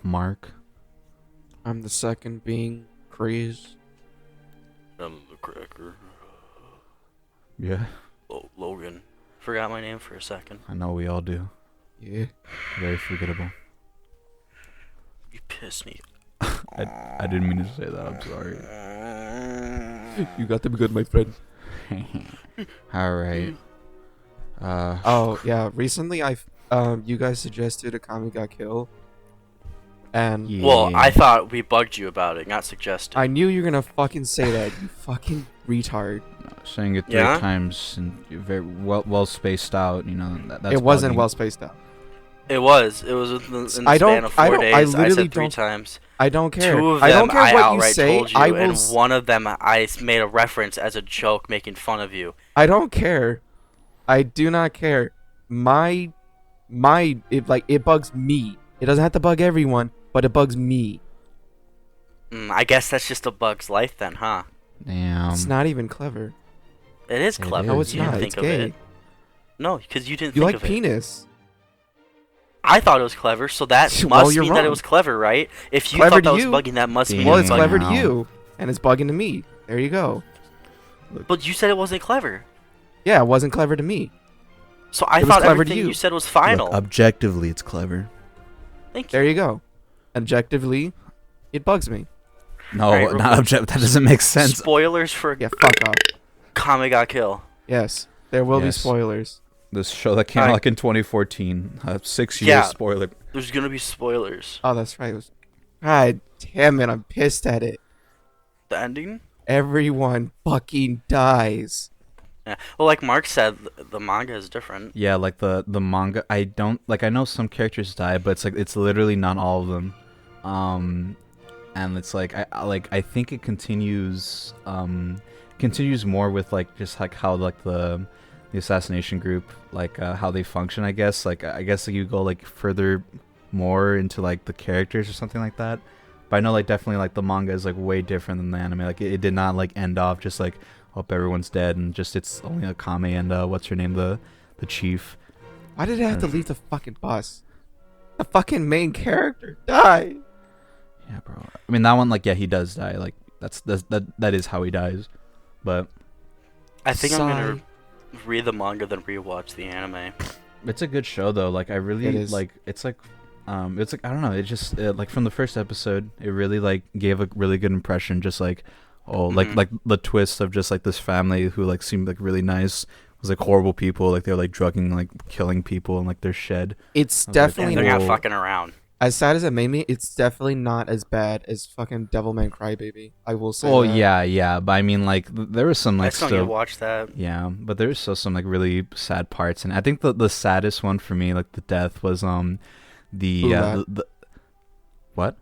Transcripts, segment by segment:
Mark. I'm the second being Kreese. I'm the cracker. Yeah, Logan. Forgot my name for a second. I know we all do. Yeah. Very forgettable. You pissed me. I didn't mean to say that. I'm sorry. You got them good, my friend. All right. Oh yeah, recently you guys suggested a Kami got killed, and Yeah. Well, I thought we bugged you about it, not suggested. I knew you were gonna fucking say that. You fucking retard. Saying it 3 Yeah? times and very well spaced out. You know that's It wasn't bugging. well spaced out. It was. It was in the I don't- span of I 4 don't- days. I I literally said 3 don't- times. I don't care. 2 of I them don't care I what you outright say. told you, I will. and one of them I made a reference as a joke, making fun of you. I don't care. I do not care. It bugs me. It doesn't have to bug everyone, but it bugs me. I guess that's just a bug's life then, huh? Damn. It's not even clever. It is It clever. is. No, it's You didn't not. think It's of gay. it. No, because you didn't You think like of it. penis. I thought it was clever, so that Well, must you're mean that it wrong. was clever, right? If you Clever thought to that was you. bugging, that must mean Damn. Well, it it's was clever bugging. to Wow. you, and it's bugging to me. There you go. But you said it wasn't clever. Yeah, it wasn't clever to me. So I It was thought clever to everything you. you said was final. Look, objectively, it's clever. Thank you. There you go. Objectively, it bugs me. No, Alright, not objective. That doesn't make sense. Spoilers for Yeah, fuck off. Kame ga Kill. Yes, there will be Yes. spoilers. This show that came out Alright. like in 2014. 6 years Yeah. spoiler. There's gonna be spoilers. Oh, that's right. God damn it, I'm pissed at it. The ending? Everyone fucking dies. Yeah. Well, like Mark said, the manga is different. Yeah, like the manga. I don't like. I know some characters die, but it's literally not all of them. And it's like I think it continues more with like just like how like the assassination group how they function. I guess you go like further more into like the characters or something like that. But I know like definitely like the manga is like way different than the anime. Like it did not like end off just like hope everyone's dead and just it's only a Kame and what's her name, the chief. Why did I have to leave the fucking bus? The fucking main character died. Yeah, bro. I mean that one like he does die. Like that is how he dies. But I think I'm Sigh. gonna read the manga then rewatch the anime. it's a good show though. Like I really It is. like it's like I don't know. It just like from the first episode, it really like gave a really good impression. Just like like the twist of just like this family who like seemed like really nice was like horrible people. Like they're like drugging like killing people in like their shed. It's I was like, definitely And they're not, not fucking around. as sad as it made me. It's definitely not as bad as fucking Devilman Crybaby. I will say. Oh that. yeah. But I mean like there was some I like still need to still watch that. yeah. But there was still some like really sad parts, and I think the saddest one for me like the death was the what?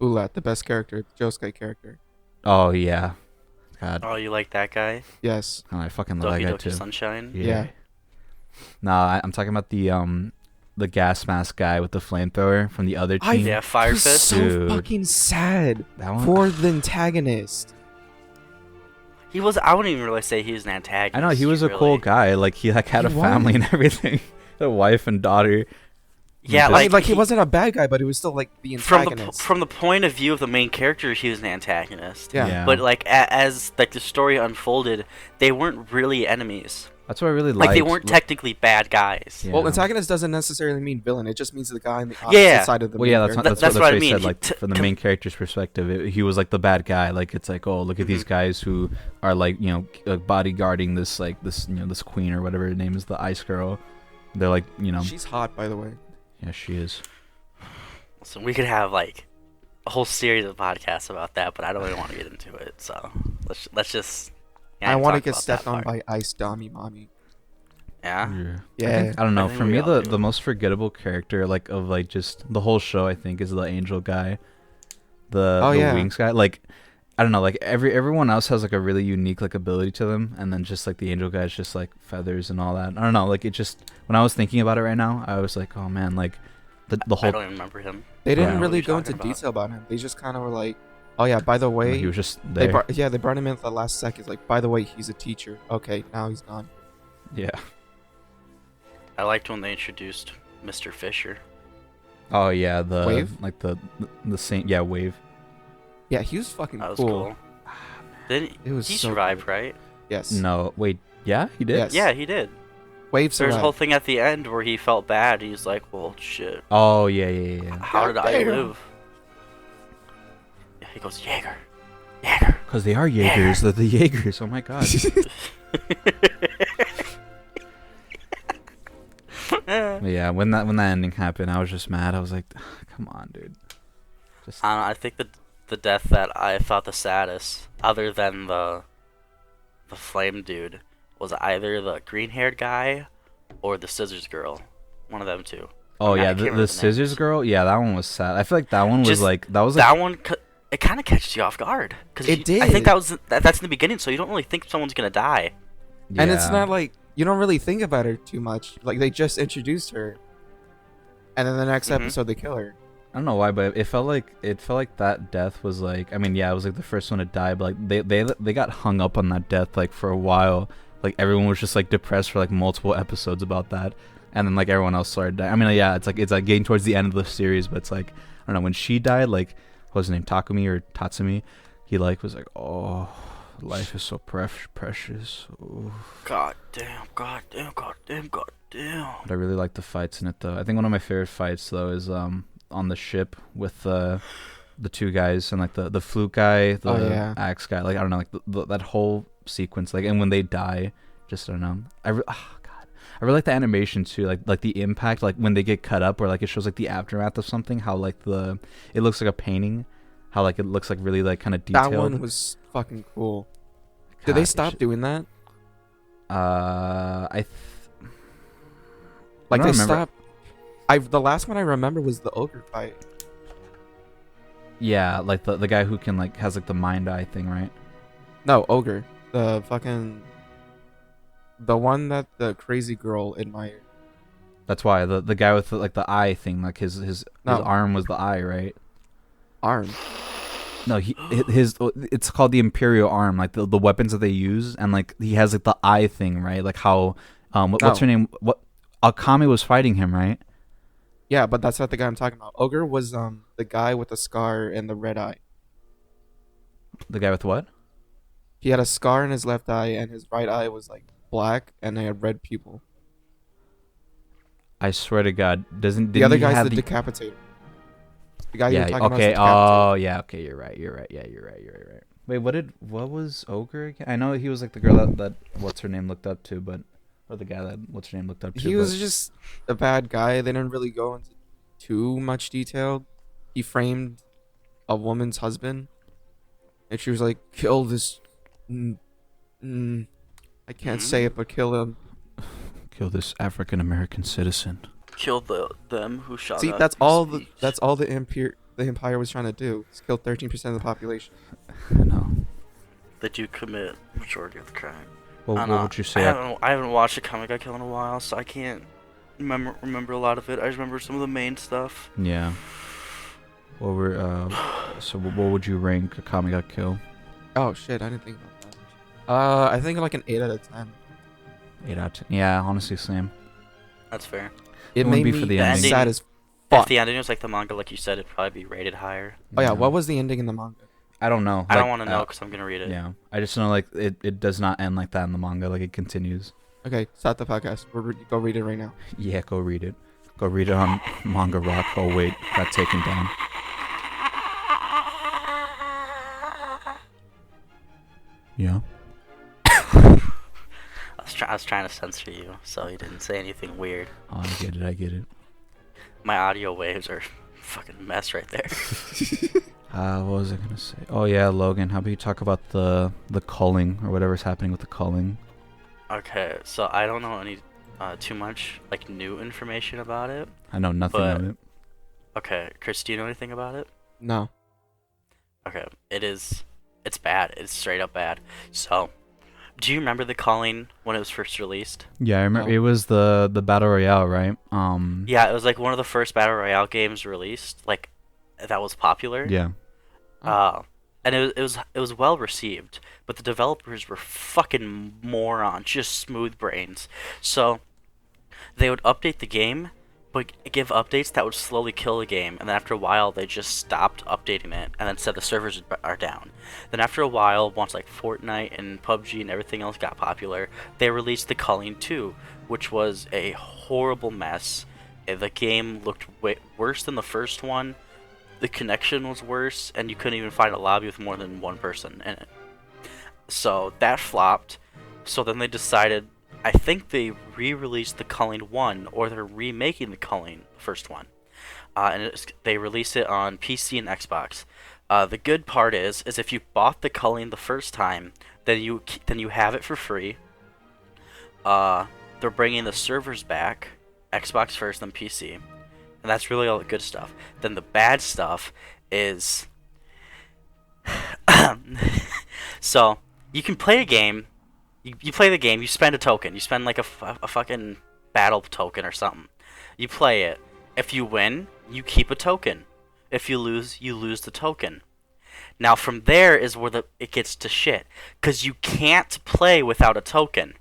Ulat, the best character, the Josuke character. Oh yeah. God. Oh, you like that guy? Yes. Oh, I fucking love that Doki guy Doki too. Sunshine? Yeah. Nah, I'm talking about the gas mask guy with the flamethrower from the other team. Yeah, Fire It was Fist. so Dude. fucking sad That one. for the antagonist. He was. I wouldn't even really say he was an antagonist. I know he was a really. cool guy. Like he like had He a family was. and everything, a wife and daughter. Yeah, Just- I mean, like he wasn't a bad guy, but he was still like the from antagonist. the point of view of the main character, he was an antagonist. Yeah. But like as like the story unfolded, they weren't really enemies. That's what I really Like liked. they weren't technically bad guys. Yeah. Well, antagonist doesn't necessarily mean villain. It just means the guy on the opposite Yeah. side of the. Well, main yeah, that's character. what, That's what I he mean. said. Like from the main character's perspective, he was like the bad guy. Like it's like, oh, look at these guys who are like bodyguarding this like this queen or whatever her name is, the ice girl. They're like She's hot, by the way. yeah, she is. So we could have like a whole series of podcasts about that, but I don't really want to get into it. So let's just. I want to talk get about stepped that on part. by Ice Dummy Mommy. Yeah. Yeah. I don't know. I think For we me, all the do. most forgettable character like of like just the whole show, I think, is the angel guy, the yeah. wings guy. Like I don't know. Like everyone else has like a really unique like ability to them, and then just like the angel guy is just like feathers and all that. I don't know. Like it just when I was thinking about it right now, I was like, oh man, like the I whole don't even remember him. They didn't Yeah. really What are go you into talking about? detail about him. They just kind of were like, oh yeah, by the way, he was just they there. brought him in at the last second. Like, by the way, he's a teacher. Okay, now he's gone. Yeah. I liked when they introduced Mr. Fisher. Oh yeah, Wave? the same, yeah, Wave. Yeah, he was fucking That was cool. cool. Then It was he so survived, cool. right? Yes. No, wait, yeah, he did. Yes. Yeah, he did. Wave There's a whole survived. thing at the end where he felt bad. He's like, well, shit. Oh yeah. How did I Goddamn. live? He goes, Jaeger. Jaeger. Because they are Jaegers. They're the Jaegers. Oh my god. But yeah, when that ending happened, I was just mad. I was like, come on, dude. Just I don't know, I think the death that I thought the saddest, other than the flame dude, was either the green-haired guy or the scissors girl. One of them two. oh I yeah, can't remember the the scissors names. girl. Yeah, that one was sad. I feel like that one was Just like that was That one, it kind of catches you off guard. It did. I think that's in the beginning, so you don't really think someone's gonna die. And it's yeah. not like you don't really think about her too much. Like they just introduced her, and then the next Mhm. episode they kill her. I don't know why, but it felt like that death was like. I mean, yeah, it was like the first one to die, but like they got hung up on that death like for a while. Like everyone was just like depressed for like multiple episodes about that, and then like everyone else started dying. I mean, yeah, it's like getting towards the end of the series, but it's like I don't know when she died. Like what was his name, Takumi or Tatsumi? He like was like, oh, life is so precious. Ooh. God damn, god damn, god damn, god damn. But I really like the fights in it though. I think one of my favorite fights though is on the ship with the two guys and like the flute guy, the Oh, yeah. axe guy. Like I don't know, like that whole sequence. Like and when they die, just I don't know. God, I really like the animation too. Like the impact, like when they get cut up, or like it shows like the aftermath of something. How like it looks like a painting. How like it looks like really like kind of detailed. That one was fucking cool. Did they God, stop doing that? I Like don't they remember. stopped. The last one I remember was the ogre fight. Yeah, like the guy who can like has like the mind eye thing, right? No, ogre. The fucking the one that the crazy girl admired. That's why the guy with like the eye thing, like his No. arm was the eye, right? Arm. No, his it's called the Imperial arm, like the weapons that they use, and like he has like the eye thing, right? Like how what's her No. name? What Akame was fighting him, right? Yeah, but that's not the guy I'm talking about. Ogre was the guy with the scar and the red eye. The guy with what? He had a scar in his left eye and his right eye was like black and they had red pupil. I swear to God, The didn't other he guy's have the decapitator. The guy you yeah, were talking about is okay. the decapitator. Oh, yeah, okay, you're right. Yeah, you're right. Wait, what was Ogre again? I know he was like the girl that what's her name looked up to, but or the guy that what's her name looked up to. He but, was just a bad guy. They didn't really go into too much detail. He framed a woman's husband, and she was like, "Kill this." I can't say it, but kill him. kill this African American citizen. Kill them who shot See, at that's your all speech. the empire was trying to do. Is kill 13% of the population. I know. They do commit majority of the crime. What would you say? I haven't watched a comic I Kill in a while, so I can't remember a lot of it. I just remember some of the main stuff. Yeah. What were so what would you rank a Kami Got Kill? Oh shit, I didn't think about that. I think like an 8 out of 10. 8 out of 10. Yeah, honestly, same. That's fair. It wouldn't made be for me the ending. sad as If fuck. the ending was like the manga, like you said, it'd probably be rated higher. Oh yeah, what was the ending in the manga? I don't know. I don't want to know because I'm gonna read it. Yeah, I just know like it does not end like that in the manga. Like it continues. Okay, start the podcast. Go read it right now. Yeah, go read it. Go read it on Manga Rock. Oh wait, got taken down. Yeah. I was trying to censor you, so you didn't say anything weird. Oh, I get it. My audio waves are fucking mess right there. What was I gonna say? Oh yeah, Logan. How about you talk about the culling or whatever's happening with the culling? Okay, so I don't know any too much like new information about it. I know nothing of But- it. Okay, Chris, do you know anything about it? No. Okay, it's bad. It's straight up bad. So, do you remember the Culling when it was first released? Yeah, I remember No. it was the battle royale, right? Yeah, it was like one of the first battle royale games released, like that was popular. Yeah. And it was well received, but the developers were fucking morons, just smooth brains. So they would update the game, but give updates that would slowly kill the game, and then after a while they just stopped updating it, and then said the servers are down. Then after a while, once like Fortnite and PUBG and everything else got popular, they released the Culling 2, which was a horrible mess. The game looked worse than the first one. The connection was worse, and you couldn't even find a lobby with more than one person in it. So that flopped. So then they decided, I think they re-released the Culling 1, or they're remaking the Culling, the first one. They released it on PC and Xbox. The good part is if you bought the Culling the first time, then you have it for free. They're bringing the servers back, Xbox first, then PC, and that's really all the good stuff. Then the bad stuff is, so you can play a game. You play the game. You spend a token. You spend like a fucking battle token or something. You play it. If you win, you keep a token. If you lose the token. Now from there is where it gets to shit, cause you can't play without a token.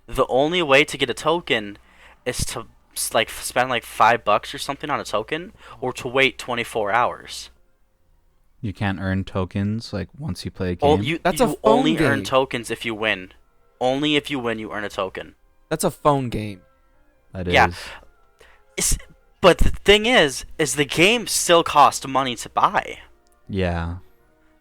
The only way to get a token is to like spend like $5 or something on a token, or to wait 24 hours. You can't earn tokens like once you play a game. You That's a you phone only earn game. tokens if you win. Only if you win, you earn a token. That's a phone game. That is. Yeah. But the thing is the game still costs money to buy. Yeah.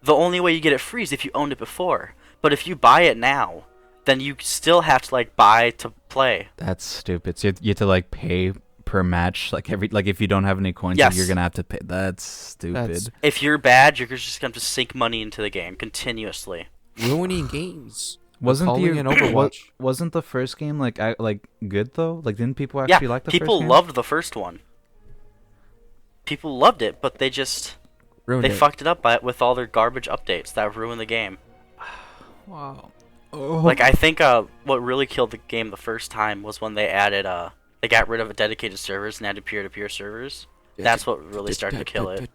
The only way you get it free is if you owned it before. But if you buy it now, then you still have to like buy to play. That's stupid. So you have to like pay per match, like if you don't have any coins, Yes. you're gonna have to pay. That's stupid. If you're bad, you're just going to sink money into the game continuously. Ruining games. Wasn't Culling and Overwatch. wasn't the first game like good though? Like didn't people actually like the first game? People loved the first one. People loved it, but they Ruined it. fucked it up with all their garbage updates that ruined the game. Wow. Like I think what really killed the game the first time was when they added they got rid of dedicated servers and added peer-to-peer servers. That's what really started to kill it.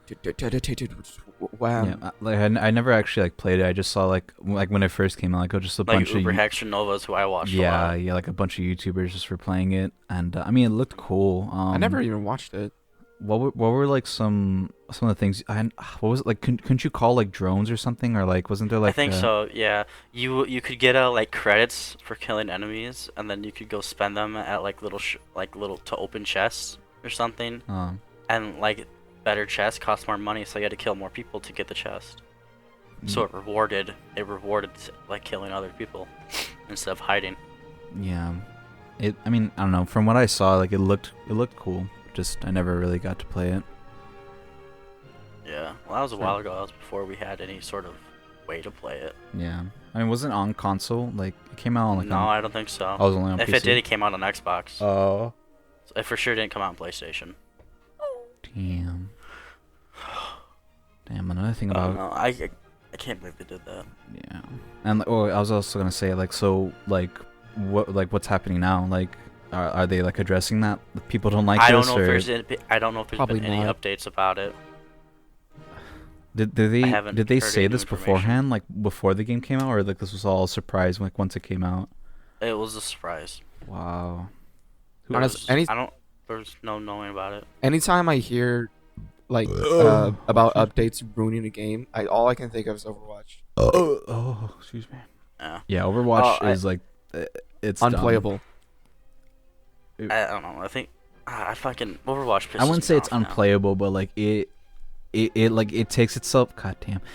Wow. Yeah, like I never actually like played it. I just saw like when it first came out, like just a Like bunch Uber of Hextra Novas, who I watched a yeah, lot. yeah, like a bunch of YouTubers just for playing it, and I mean it looked cool. I never even watched it. What were like some of the things? What was it like? Couldn't you call like drones or something, or like wasn't there like? I think so. Yeah, you could get like credits for killing enemies, and then you could go spend them at like little to open chests or something. And like better chests cost more money, so you had to kill more people to get the chest. So it rewarded like killing other people instead of hiding. Yeah, I mean I don't know. From what I saw, like it looked cool. Just I never really got to play it. Yeah, well that was a while ago. That was before we had any sort of way to play it. Yeah, I mean, was it on console? Like it came out on like No, I don't think so. I was only on If PC. it did, it came out on Xbox. Oh. It for sure didn't come out on PlayStation. Damn. Damn. Another thing Oh about no, I can't believe they did that. yeah, and I was also gonna say like so like what's happening now? Like are they like addressing that people don't like I this? don't know or if there's Probably been any not. updates about it. did haven't they heard say any this information. beforehand, like before the game came out, or like this was all a surprise like once it came out? It was a surprise. Wow. There Honest- was- There's no knowing about it. Anytime I hear like about updates ruining a game, all I can think of is Overwatch. Oh, excuse me. Yeah. Yeah, Overwatch Oh, is like it's dumb. Unplayable. I don't know. I think I fucking Overwatch pisses I wouldn't me say it's off now. unplayable, but like it takes itself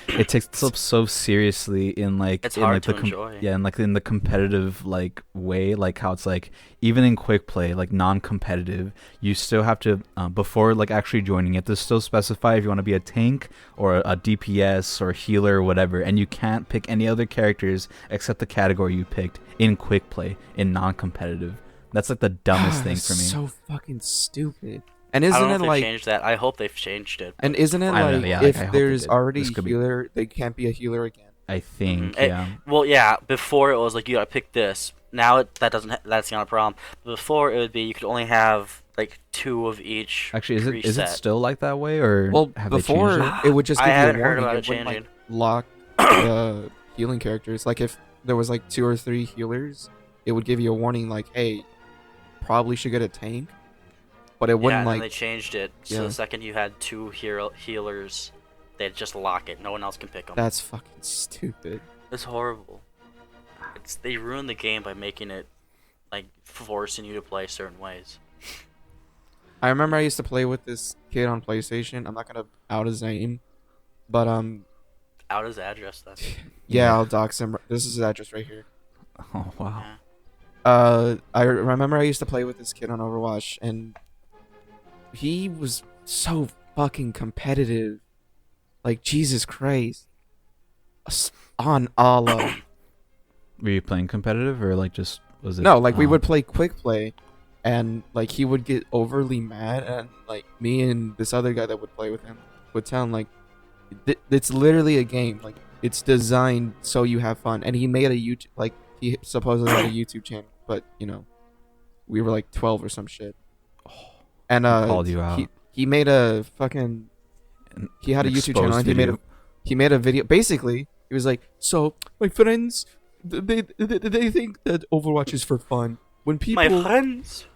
it takes itself so seriously in like It's in hard like to the enjoy. yeah, in like in the competitive like way, like how it's like even in quick play, like non-competitive, you still have to before like actually joining it to still specify if you want to be a tank or a DPS or a healer or whatever, and you can't pick any other characters except the category you picked in quick play in non-competitive. That's like the dumbest thing for me. So fucking stupid. And I isn't don't know it if they've like? changed that. I hope they've changed it. And isn't it I don't know, like yeah, like, I if hope they there's did. already This a could be- healer, they can't be a healer again? I think Mhm. yeah. Well, yeah. Before it was like you gotta pick this. Now that's not a problem. Before it would be you could only have like 2 of each. Actually, is it preset. still like that way, or Well, have before they changed it? it would just I give you a haven't heard warning. about It it wouldn't like changing. lock healing characters. Like if there was like 2 or 3 healers, it would give you a warning like, hey, probably should get a tank. but it Yeah, wouldn't and then like. they changed it. So Yeah. the second you had 2 healers, they'd just lock it. No one else can pick them. That's fucking stupid. It's horrible. They ruined the game by making it like forcing you to play certain ways. I remember I used to play with this kid on PlayStation. I'm not gonna out his name, but Out his address then. yeah, I'll dox him. This is his address right here. Oh wow. Yeah. I remember I used to play with this kid on Overwatch, and he was so fucking competitive. Like, Jesus Christ. On Allah. Were you playing competitive or like just was it? No, like we oh. would play quick play, and like he would get overly mad, and like me and this other guy that would play with him would tell him like, it's literally a game. Like, it's designed so you have fun. And he made a YouTube, like he supposedly had a YouTube channel, but you know, we were like 12 or some shit. And Called you out. He made a fucking. He had a YouTube channel, and he made a video. Basically, he was like, "So my friends, they think that Overwatch is for fun. When My people friends.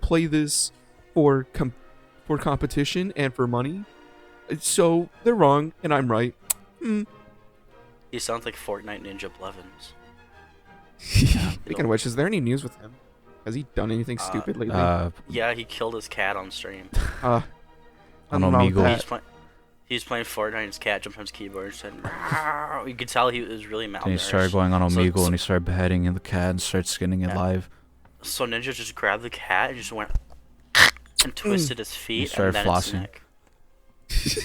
play this for competition and for money, so they're wrong and I'm right." He sounds like Fortnite Ninja Blevins. Speaking of which, is there any news with him? Has he done anything stupid lately? Yeah, he killed his cat on stream. on nothing wrong with Omegle. that. He's playing Fortnite and his cat jumped on his keyboard and said, "Meow." You could tell he was really malnourished. And he started going on So- Omegle and he started beheading the cat and started skinning it Yeah. live. So Ninja just grabbed the cat and just went and twisted his feet started and then its flossing. neck.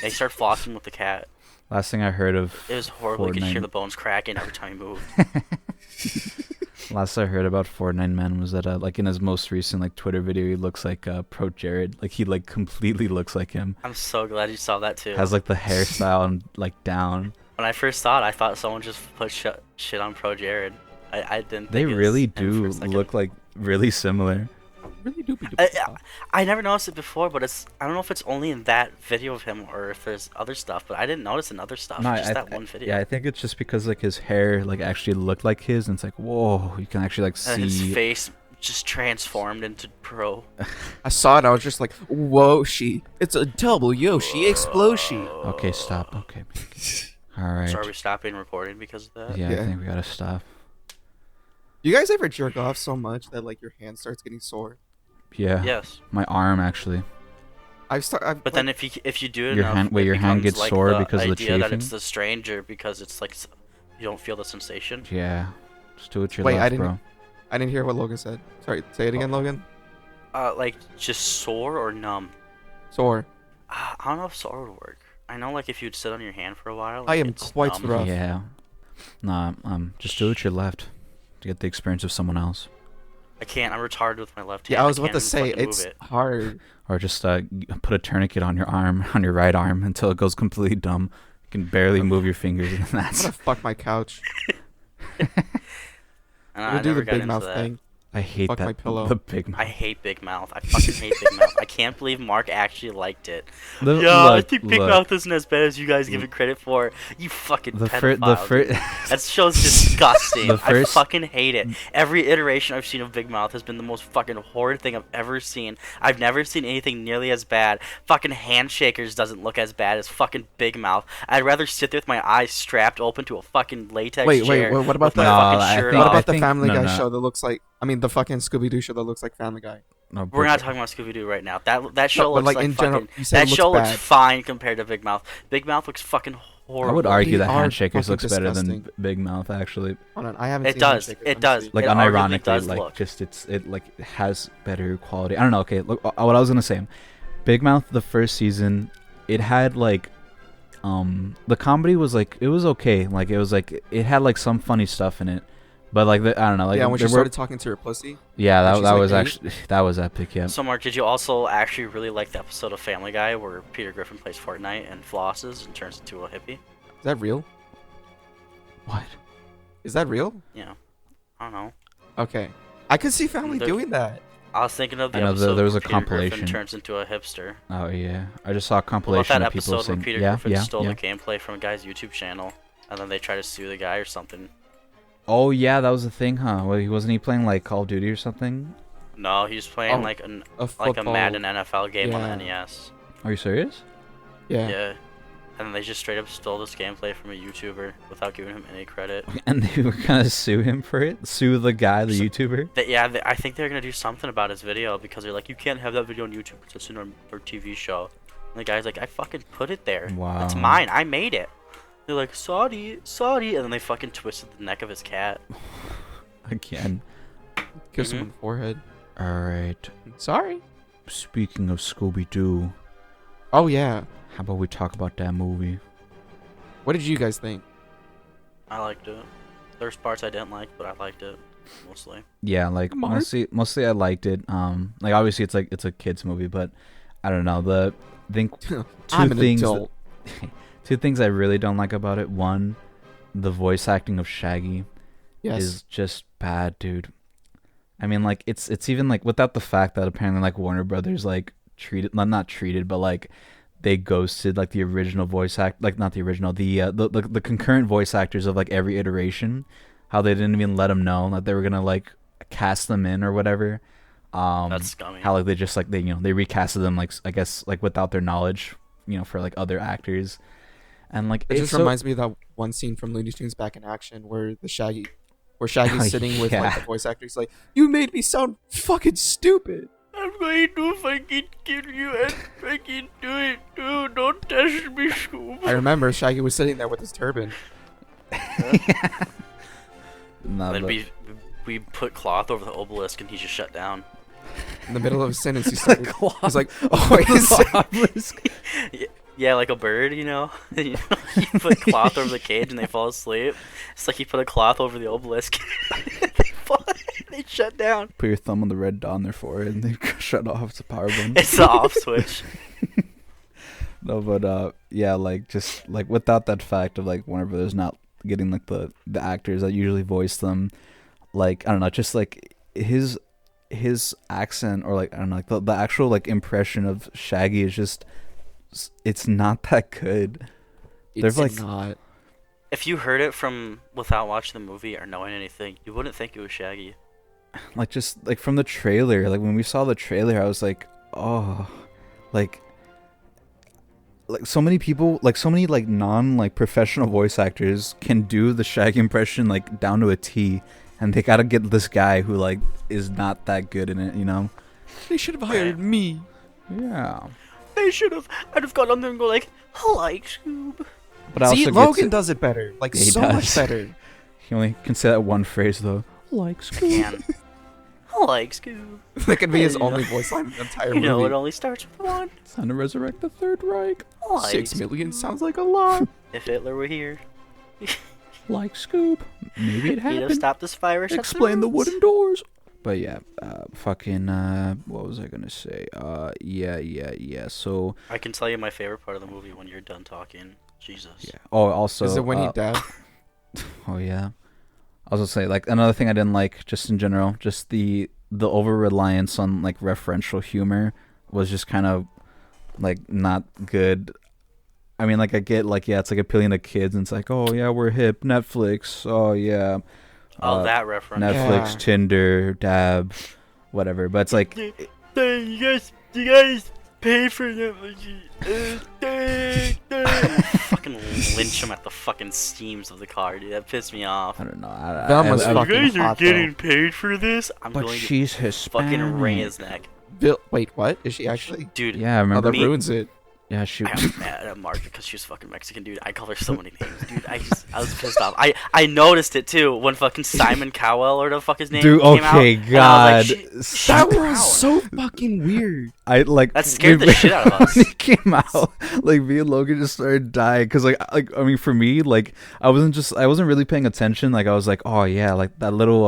They started flossing with the cat. Last thing I heard of It was horrible. You could hear Fortnite- the bones cracking every time he moved. Last I heard about Fortnite Man was that like in his most recent like Twitter video he looks like Pro Jared. Like he like completely looks like him. I'm so glad you saw that too. Has like the hairstyle and like down. When I first saw it, I thought someone just put shit on Pro Jared. I didn't. They think it was really him for do a second. look like really similar. Really do be I never noticed it before, but I don't know if it's only in that video of him or if there's other stuff. But I didn't notice in other stuff. No, Just that one video. Yeah, I think it's just because like his hair like actually looked like his, and it's like whoa, you can actually like And his see. face just transformed into Pro. I saw it. I was just like, "Whoa, it's a double Yoshi explosion." Okay, stop. Okay. All right. So are we stopping recording because of that? Yeah, Yeah. I think we gotta stop. You guys ever jerk off so much that like your hand starts getting sore? Yeah. Yes. My arm actually. But then if you do it Your enough, hand- wait, it your hand becomes gets like sore the because of the idea that chafing? it's the stranger because it's like you don't feel the sensation. Yeah. Just do what you Wait, love, I didn't- bro. I didn't hear what Logan said. Sorry, say it again, Logan. Like just sore or numb. Sore. I don't know if sore would work. I know like if you'd sit on your hand for a while. I like, am it's quite numb. rough. Yeah. Nah, just do what you left to get the experience of someone else. I can't. I'm retarded with my left hand. Yeah, I was about can't to even say fucking it's move it. hard. Or just put a tourniquet on your arm, on your right arm, until it goes completely dumb. You can barely move your fingers, and I'm that's. gonna fuck my couch. And I'm I gonna do never the got big into mouth that. thing. I hate Fuck that. my pillow. The big mouth. I hate Big Mouth. I fucking hate Big Mouth. I can't believe Mark actually liked it. The- Yeah, I look, think Big look. Mouth isn't as bad as you guys give it credit for. You fucking The pedophile. first. That show's disgusting. The first- I fucking hate it. Every iteration I've seen of Big Mouth has been the most fucking horrid thing I've ever seen. I've never seen anything nearly as bad. Fucking Handshakers doesn't look as bad as fucking Big Mouth. I'd rather sit there with my eyes strapped open to a fucking latex Wait, chair. what about with my the? No, fucking I shirt think- What off. about the think- Family no, Guy no. show that looks like? I mean, the fucking Scooby-Doo show that looks like Family Guy. No, We're but- not talking about Scooby Doo right now. That show but, looks like, like in fucking. general, you said it That looks show looks bad. fine compared to Big Mouth. Big Mouth looks fucking I horrible. would argue They that are Handshakers fucking looks better than disgusting. Big Mouth, actually. Hold on, I haven't It seen does. Handshakers. It Let me does. see. Like It arguably unironically, does like look. just it like has better quality. I don't know. Okay, look, what I was gonna say, Big Mouth, the first season, it had like, the comedy was like it was okay. Like it was like it had like some funny stuff in it, but like I don't know. Like Yeah, when she there started talking to her pussy. yeah, when that she's, that like, was 8. actually that was epic. Yeah. So Mark, did you also actually really like the episode of Family Guy where Peter Griffin plays Fortnite and flosses and turns into a hippie? Is that real? What? Is that real? Yeah. I don't know. Okay, I could see Family The- doing that. I was thinking of the I know episode there was where a Peter Griffin compilation. turns into a hipster. Oh yeah, I just saw a What about compilation that of people episode where saying Peter yeah, Griffin yeah, stole yeah. the gameplay from a guy's YouTube channel and then they try to sue the guy or something? Oh yeah, that was the thing, huh? Wasn't he playing like Call of Duty or something? No, he's playing Oh, like a football. Madden NFL game on Yeah. the NES. Are you serious? Yeah. Yeah. And they just straight up stole this gameplay from a YouTuber without giving him any credit. And they were gonna sue him for it? Sue the guy, the YouTuber? I think they're gonna do something about his video because they're like, you can't have that video on YouTube because it's in our TV show. And the guy's like, I fucking put it there. Wow. It's mine. I made it. They're like, sorry, sorry, and then they fucking twisted the neck of his cat. Again. Kiss him on the forehead. Alright. Sorry. Speaking of Scooby-Doo, Oh yeah. how about we talk about that movie? What did you guys think? I liked it. There's parts I didn't like, but I liked it mostly. Yeah, like Mark? mostly I liked it. Like obviously it's a kids movie, but I don't know. I think I'm an things adult. two things I really don't like about it. One, the voice acting of Shaggy Yes. is just bad, dude. I mean, like it's even like without the fact that apparently like Warner Brothers like not treated, but like they ghosted like the original voice act, like not the original, the concurrent voice actors of like every iteration. How they didn't even let them know that they were gonna like cast them in or whatever. That's scummy. How like they just like they recasted them like I guess like without their knowledge, for like other actors, and like It just reminds me of that one scene from Looney Tunes Back in Action where Shaggy's Oh, sitting with yeah. like the voice actor. He's like, "You made me sound fucking stupid." I'm going to fucking kill you and fucking do it too. Don't touch me, Scoob. I remember Shaggy was sitting there with his turban. Nah, Then but- we put cloth over the obelisk and he just shut down. In the middle of a sentence, he started. Cloth He's like, "Oh, is obelisk. Yeah, like a bird, you know? You put cloth over the cage and they fall asleep. It's like you put a cloth over the obelisk. They shut down. Put your thumb on the red dot on their forehead and they shut off. It's a power button. It's the off switch. No, but yeah, like just like without that fact of like Warner Brothers not getting like the actors that usually voice them, like I don't know, just like his accent or like I don't know, like the actual like impression of Shaggy is just it's not that good. It's like- not." If you heard it from without watching the movie or knowing anything, you wouldn't think it was Shaggy. Like just like from the trailer, like when we saw the trailer, I was like, oh, like so many people, like so many like non like professional voice actors can do the Shaggy impression like down to a T, and they gotta get this guy who like is not that good in it, They should have hired me. Yeah. They should have. I'd have gone on there and go like, I like Scoob. But I See, also Logan does it better. Like, Yeah, he so does. much better. He only can say that one phrase though. Like Scoob. Man. I like Scoob. That could be his You know- only voice line in the entire You know, movie. it only starts with one. It's time to resurrect the Third Reich. I like 6 million sounds like a lot. If Hitler were here, Like Scoob. Maybe it he'd have happened. stopped this virus. at Explain the roots. wooden doors. But yeah, fucking what was I gonna say? Yeah. So I can tell you my favorite part of the movie when you're done talking. Jesus. yeah. Oh, also. Is it when he died? Oh yeah. I was gonna say like another thing I didn't like, just in general, just the over reliance on like referential humor was just kind of like not good. I mean, like I get like yeah, it's like appealing to kids, and it's like oh yeah, we're hip, Netflix. Oh yeah. Oh, that reference. Netflix, Yeah. Tinder, Dab, whatever. But it's like, You guys pay for that. Fucking lynch him at the fucking seams of the car, dude. That pissed me off. I don't know. Velma's You fucking guys are hot, though. getting paid for this? I'm but going to she's Hispanic. fucking wring his neck. Wait, what? Is she actually? Dude, Yeah, I Oh, remember. that Me- ruins it. Yeah, she. I was mad at Mark because she was fucking Mexican, dude. I call her so many names, dude. I was pissed off. I noticed it too when fucking Simon Cowell or the fuck his name Dude, came out. okay, and I was like, God. she's That proud. was so fucking weird. I like That scared the shit out of us. when it came out. Like me and Logan just started dying because like I mean for me like I wasn't really paying attention. Like I was like oh yeah like that little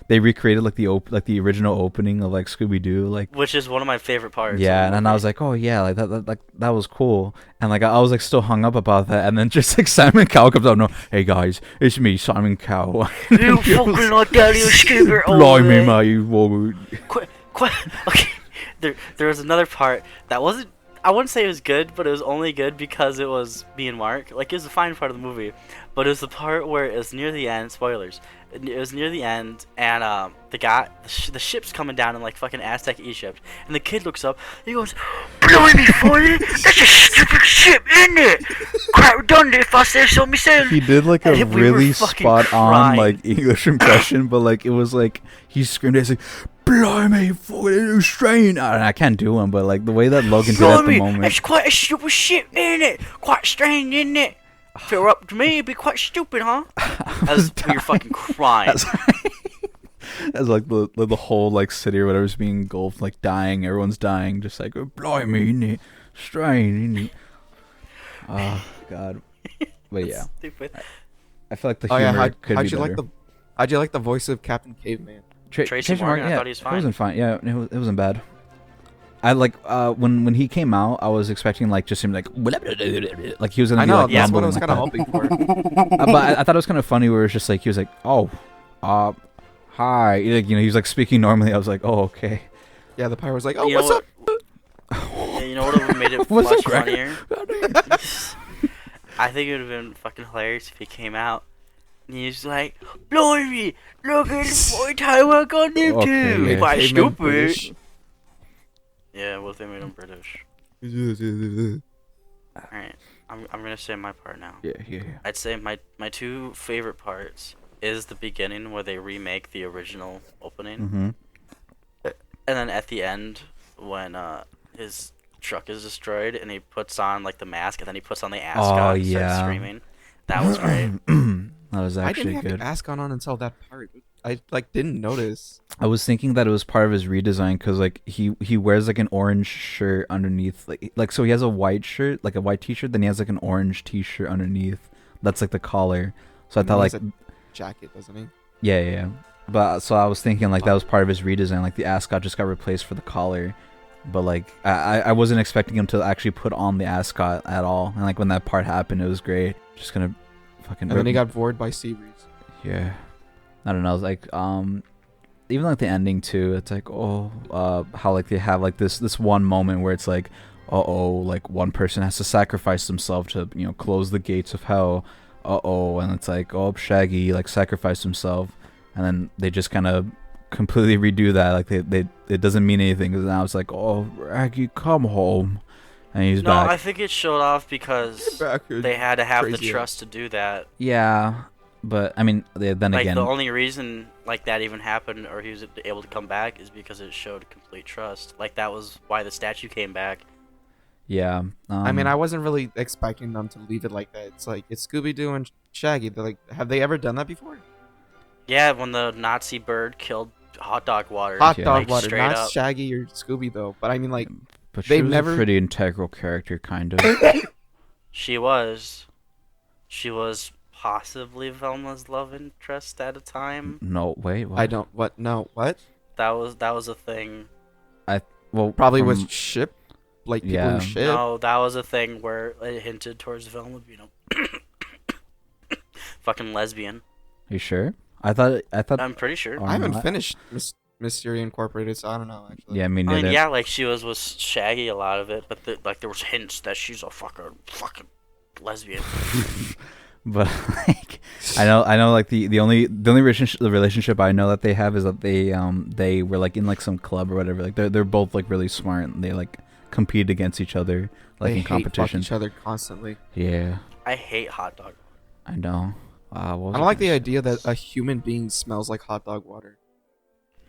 they recreated like the original opening of like Scooby Doo like Which is one of my favorite parts. yeah of the and I was movie. like oh yeah like that was cool and like I was like still hung up about that and then just like Simon Cowell comes out no hey guys it's me Simon Cowell. You fucking like daddy scooter over Blimey there. my woman. Quit. Okay. There was another part that wasn't. I wouldn't say it was good, but it was only good because it was me and Mark. Like, it was a fine part of the movie, but it was the part where it was near the end. Spoilers. It was near the end, and the ship's coming down in like fucking Aztec Egypt, and the kid looks up. He goes, "Blimey, boy, that's a stupid ship, isn't it? Quite redundant if I say so myself." He did like a And we were really fucking spot on crying. like English impression, but like it was like he screamed it's like blimey fucking strain. I can't do him, but like the way that Logan did at the moment. That's quite a stupid ship, isn't it? Quite strange, isn't it? If it were up to me, it'd be quite stupid, huh? As we were fucking crying. As like the whole like city or whatever is being engulfed, like dying, everyone's dying, just like blimey, isn't it? Strain, isn't it? Oh god. But yeah. Stupid. I feel like the humor could how'd be you better. how'd you like the voice of Captain Caveman? Tracy Morgan, I yeah, thought he was fine. It wasn't fine. Yeah, it wasn't bad. I like when he came out, I was expecting like just him like he was gonna I be know, like that's what I was mumbling kind of like hoping for. that. But I thought it was kind of funny where it's just like he was like, oh, hi, like, he was like speaking normally. I was like, oh, okay. Yeah, the pirate was like, "Oh, You know what's up?" Yeah, you know what would have made it What's much up, Cracker? funnier? I think it would have been fucking hilarious if he came out and he's like, "Blimey, look at the boy time I got them Okay, too. yeah. Quite Caveman stupid." British. Yeah, what if they made him British? Alright, I'm gonna say my part now. Yeah. I'd say my two favorite parts is the beginning where they remake the original opening, Mm-hmm. and then at the end when his truck is destroyed and he puts on like the mask and then he puts on the ascot and starts yeah. screaming. That was great. That was I actually didn't good. have the ascot on until that part. I like didn't notice. I was thinking that it was part of his redesign because like he wears like an orange shirt underneath, like so he has a white shirt, like a white t-shirt, then he has like an orange t-shirt underneath. That's like the collar. So I thought He like has a jacket, doesn't he? yeah. But so I was thinking like that was part of his redesign. Like the ascot just got replaced for the collar. But like I wasn't expecting him to actually put on the ascot at all. And like when that part happened, it was great. Just gonna fucking. And then he got bored by sea breeze. Yeah. I don't know. Like even like the ending too. It's like how like they have like this one moment where it's like like one person has to sacrifice themselves to close the gates of hell. And it's like Shaggy like sacrificed himself, and then they just kind of completely redo that. Like they it doesn't mean anything because now it's like Raggy, come home, and he's No, back. I think it showed off because they had to have the Crazy trust to do that. Yeah, but I mean then Like again. the only reason like that even happened or he was able to come back is because it showed complete trust. Like that was why the statue came back. Yeah. I mean, I wasn't really expecting them to leave it like that. It's like it's Scooby Doo and Shaggy. They're like, have they ever done that before? Yeah, when the Nazi bird killed hot dog water. Hot Yeah. dog like, water, straight not up. Shaggy or Scooby though. But I mean, like, But she they've was never- a pretty integral character, kind of. She was possibly Velma's love interest at a time. No, wait. What? I don't. What? No. What? That was a thing. Well, Probably from- was ship. Like people Yeah. who ship. No, that was a thing where it hinted towards Velma being a fucking lesbian. You sure? I thought. I'm pretty sure. I haven't not. finished Mystery Incorporated, so I don't know actually. Yeah, me I neither. mean, yeah, like she was with Shaggy a lot of it, but like there was hints that she's a fucking lesbian. But like, I know, like the only relationship I know that they have is that they were like in like some club or whatever. Like they're both like really smart and they like compete against each other like They in hate fuck competition. each other constantly. Yeah, I hate hot dog. I know. I don't like the idea that a human being smells like hot dog water.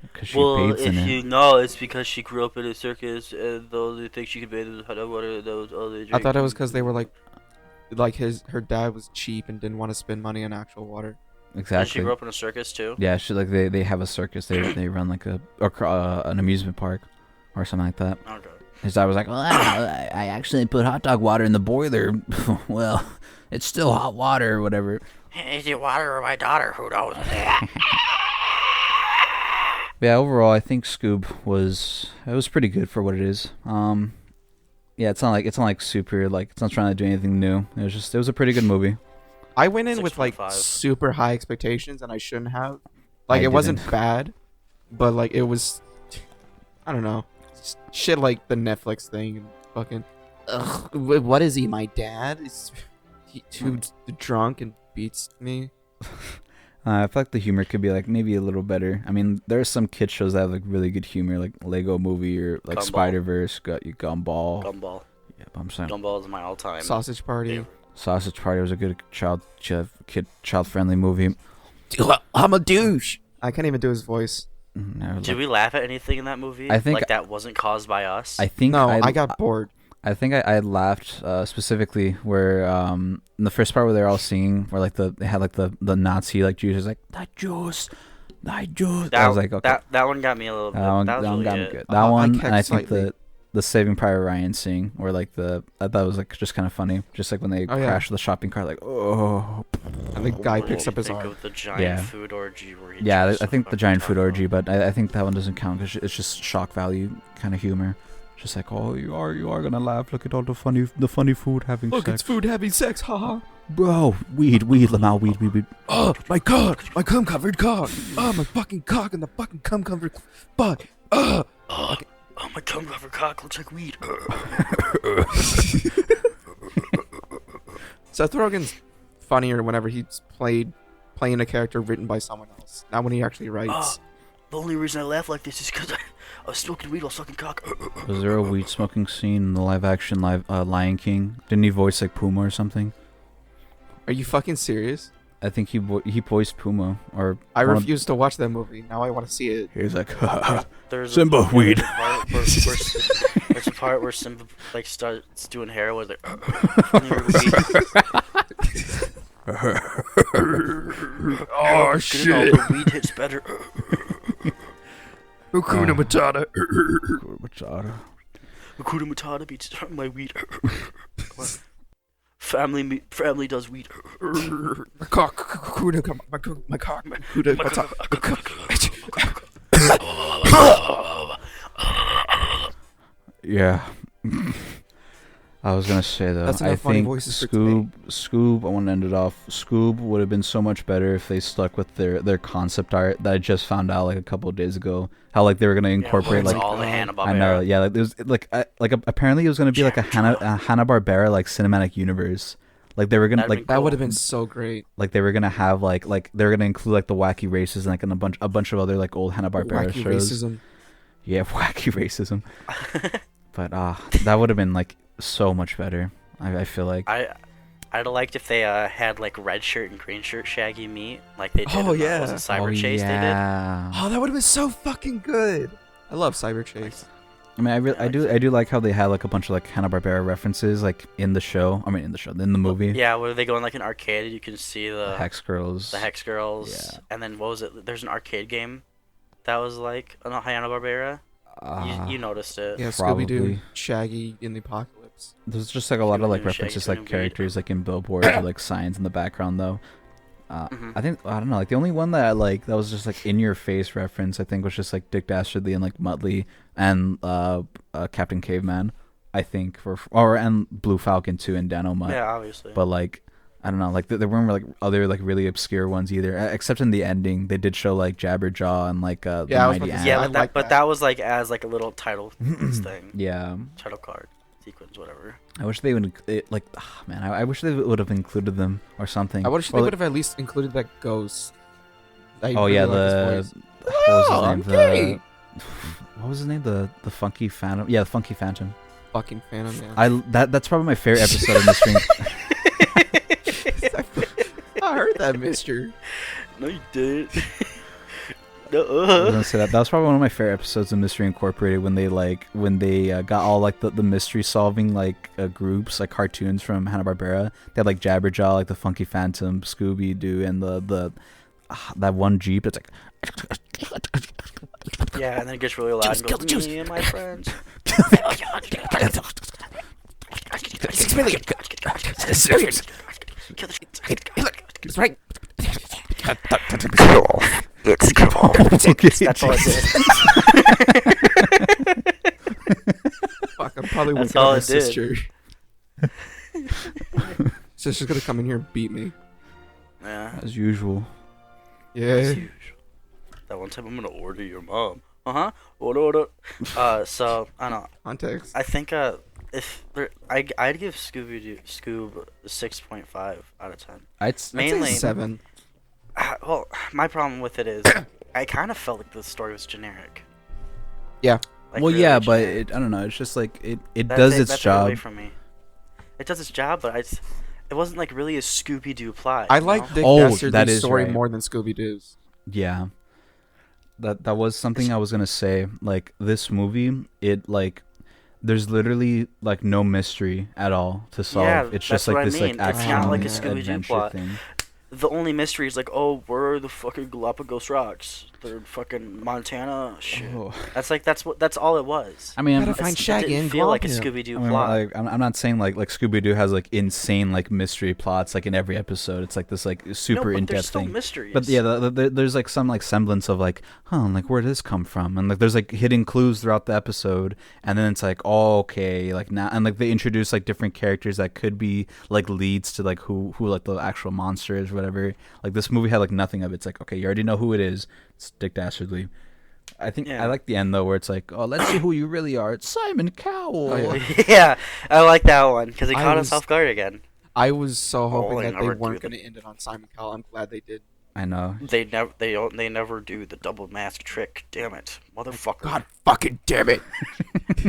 because she Well, bathes in if it. you know, it's because she grew up in a circus and the only thing she could bathe in was hot dog water. That was all they I drank. thought it was because they were like her dad was cheap and didn't want to spend money on actual water. And she Exactly. grew up in a circus too. Yeah, she like they have a circus. They run like an amusement park or something like that. Okay. His dad was like, well, I actually put hot dog water in the boiler. Well, it's still hot water or whatever. Is it water or my daughter? Who knows? Yeah, overall, I think Scoob was pretty good for what it is. Yeah, it's not like super like it's not trying to do anything new. It was a pretty good movie. I went in with like 6.5. super high expectations and I shouldn't have. Like I it wasn't didn't. bad, but like it was, I don't know, shit like the Netflix thing and fucking. Ugh, what is he? My dad? Is he too drunk and beats me? I feel like the humor could be like maybe a little better. I mean, there are some kid shows that have like really good humor, like Lego Movie or like Gumball. Spider-Verse. Got you Gumball. Gumball. Yeah, I'm saying Gumball is my all-time. Sausage Party. favorite. Sausage Party was a good child-friendly movie. I'm a douche. I can't even do his voice. Did we laugh at anything in that movie? I think- like that wasn't caused by us. I think No, I got bored. I think I laughed specifically where in the first part where they're all singing, where like they had like the Nazi like Jews, like that Jews. I was like, okay, that one got me a little bit. That was really got me good. good. That one, kept and I think slightly. the Saving Private Ryan sing, or like I thought it was like just kind of funny, just like when they Oh, yeah. crash the shopping cart, like oh. And the guy What picks did up you his think arm. of the giant Yeah. food orgy where he Yeah, tries I to think the fucking giant food taco? orgy, but I think that one doesn't count because it's just shock value kind of humor. Just like, oh, you are gonna laugh. Look at all the funny food having Look, sex. it's food having sex, haha. Bro, weed, Lamau, weed. Oh, my God, my cum covered cock. Oh, my fucking cock and the fucking cum covered butt. Oh, my cum covered cock looks like weed. Seth Rogen's funnier whenever he's playing a character written by someone else, not when he actually writes. The only reason I laugh like this is because I was smoking weed while sucking cock. Was there a weed smoking scene in the live-action Lion King? Didn't he voice like Puma or something? Are you fucking serious? I think he voiced Puma or. I one of- refuse to watch that movie. Now I want to see it. He's like, There's Simba, a part, weed. There's a part where Simba like starts doing hair where they're Oh the weed hits better. Hakuna Matata. Hakuna Matata beats my weed. Family does weed. My cock, Hakuna, my cock, Hakuna Matata. Yeah. I was gonna say though, That's I enough funny think voices for today. Scoob. I want to end it off. Scoob would have been so much better if they stuck with their concept art that I just found out like a couple of days ago. How like they were gonna incorporate it's like all the Hanna-Barbera. I know, yeah, like there's like apparently it was gonna be like a Hanna-Barbera like cinematic universe. Like they were gonna That'd like be That cool. would have been so great. like they were gonna have like they were gonna include like the wacky races and like and a bunch of other like old Hanna-Barbera Wacky shows. racism. Yeah, wacky racism. But that would have been like so much better. I feel like. I'd have liked if they had like red shirt and green shirt Shaggy meet like they did. Oh, in the, yeah. was it Cyber Chase yeah. Oh, that would have been so fucking good. I love Cyber Chase. I mean, I do like how they had like a bunch of like Hanna-Barbera references like in the show. I mean, in the movie. they did? Yeah, where they go in like an arcade, you can see the Hex Girls. the Hex Girls, Yeah. and then what was it? There's an arcade game that was like a Hanna-Barbera. You noticed it. Yeah, Scooby Doo, Probably. Shaggy in the Apocalypse. There's just like a lot of like Scooby-Doo, Shaggy, references like Scooby-Doo. characters like in billboards or like signs in the background though. Mhm. I don't know, like the only one that I like that was just like in your face reference I think was just like Dick Dastardly and like Muttley and Captain Caveman, I think and Blue Falcon too and Dano Mutt. Yeah, obviously. But like I don't know, like there weren't like other like really obscure ones either, except in the ending they did show like Jabberjaw and like the Yeah, I was Mighty about to Ant. say, yeah, I but that, like but that. that was like as like a little title thing, Yeah, title card sequence, whatever. I wish they would like man, I wish they would have included them or something. I wish they Or, would have at least included that ghost. I Oh really yeah, like his voice. what was his Oh, name? okay. What was his name? The Funky Phantom. Yeah, the Funky Phantom. Fucking Phantom, man. That's probably my favorite episode of Mystery. I heard that, mister. No, you didn't. I was gonna say that was probably one of my favorite episodes of Mystery Incorporated when they got all like the mystery solving like groups like cartoons from Hanna-Barbera. They had like Jabberjaw, like the Funky Phantom, Scooby Doo, and the that one Jeep. It's like Yeah, and then it gets really loud and goes, me and my friends. 6 million. Serious. It's right. That's all it did. Fuck, I'm probably That's waking up all my it did. sister. So she's gonna come in here and beat me. Yeah. as usual. Yeah. That's huge. That one time I'm gonna order your mom. Order. So I don't know. Context. I think I'd give Scoob 6.5 out of 10. I'd Mainly, I'd say 7. well, my problem with it is I kind of felt like the story was generic. Yeah. Like, well, really yeah, but generic. I don't know. It's just like it That does ta- its that took away job. from me. It does its job, but it wasn't like really a Scooby Doo plot. I you like know? Dick Oh, that Dastardly's is story right. more than Scooby Doo's. Yeah, that was something I was gonna say. Like this movie, it like there's literally like no mystery at all to solve. Yeah, It's that's just what like I this like mean. It's action not like a Scooby-Doo adventure plot. thing. The only mystery is like, oh, where are the fucking Galapagos rocks? They're fucking Montana shit. Oh. That's all it was. I mean, Gotta I'm, find It Shaggy didn't and feel like a Glop him. Scooby-Doo I mean, plot. like, I'm not saying like Scooby Doo has like insane like mystery plots like in every episode. It's like this like super no, but in there's depth still thing. mysteries. But yeah, there's like some like semblance of like, like where did this come from? And like there's like hidden clues throughout the episode, and then it's like, oh, okay, like now, and like they introduce like different characters that could be like leads to like who like the actual monster is, or whatever. Like this movie had like nothing of it. It's like, okay, you already know who it is. It's Dick Dastardly. I think Yeah. I like the end though, where it's like, oh, let's see who you really are. It's Simon Cowell. Oh, yeah. yeah, I like that one because he I caught was- us off guard again. I was so hoping Rolling that they over weren't through going to end it on Simon Cowell. I'm glad they did. I know. They never do the double mask trick. Damn it, motherfucker! God fucking damn it.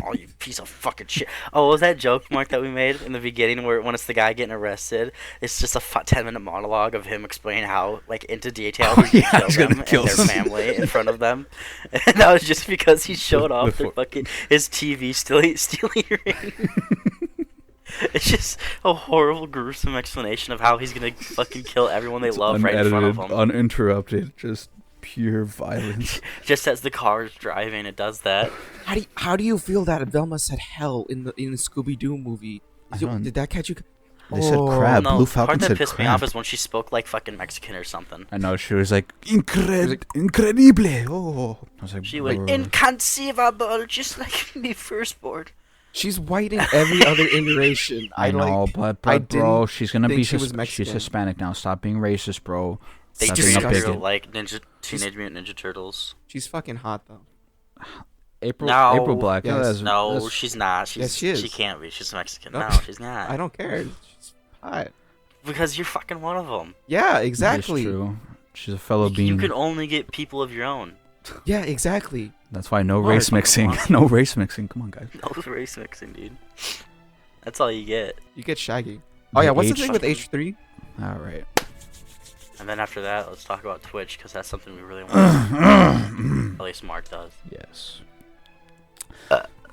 Oh, you piece of fucking shit. Oh, what was that joke, Mark, that we made in the beginning where when it's the guy getting arrested, it's just a 10-minute monologue of him explaining how, like, into detail Oh, he yeah, killed he's them gonna and kill their them. family in front of them. And that was just because he showed off their fucking, his TV stealing ring. It's just a horrible, gruesome explanation of how he's gonna fucking kill everyone they love right in front of Unedited, him. uninterrupted, just pure violence. Just as the car is driving, it does that. How do you feel that Velma said hell in the Scooby Doo movie? I don't- Did that catch you? They said crab. No, Blue the part Falcon that said pissed me off crab. is when she spoke like fucking Mexican or something. I know, she was like, incredible. Oh. I was like, She went, bro. inconceivable, just like me firstborn. She's white in every other iteration. I know, like, but I bro, didn't she's gonna be think she was she's Mexican. Hispanic now. Stop being racist, bro. They Stop treat being a her disgusting. bigot. like Teenage Mutant Ninja Turtles. She's fucking hot though. No. April Black. Yes. that's- No, that's- she's not. She's, Yes, she is. She can't be. She's Mexican. No. No, she's not. I don't care. She's hot. Because you're fucking one of them. Yeah, it's exactly. true. She's a fellow You being. can only get people of your own. Yeah, exactly. That's why no Oh, race fucking mixing. awesome. No race mixing. Come on, guys. No race mixing, dude. That's all you get. You get Shaggy. Oh yeah, what's the H- thing with H3? All right. And then after that, let's talk about Twitch, because that's something we really want. At least Mark does. Yes.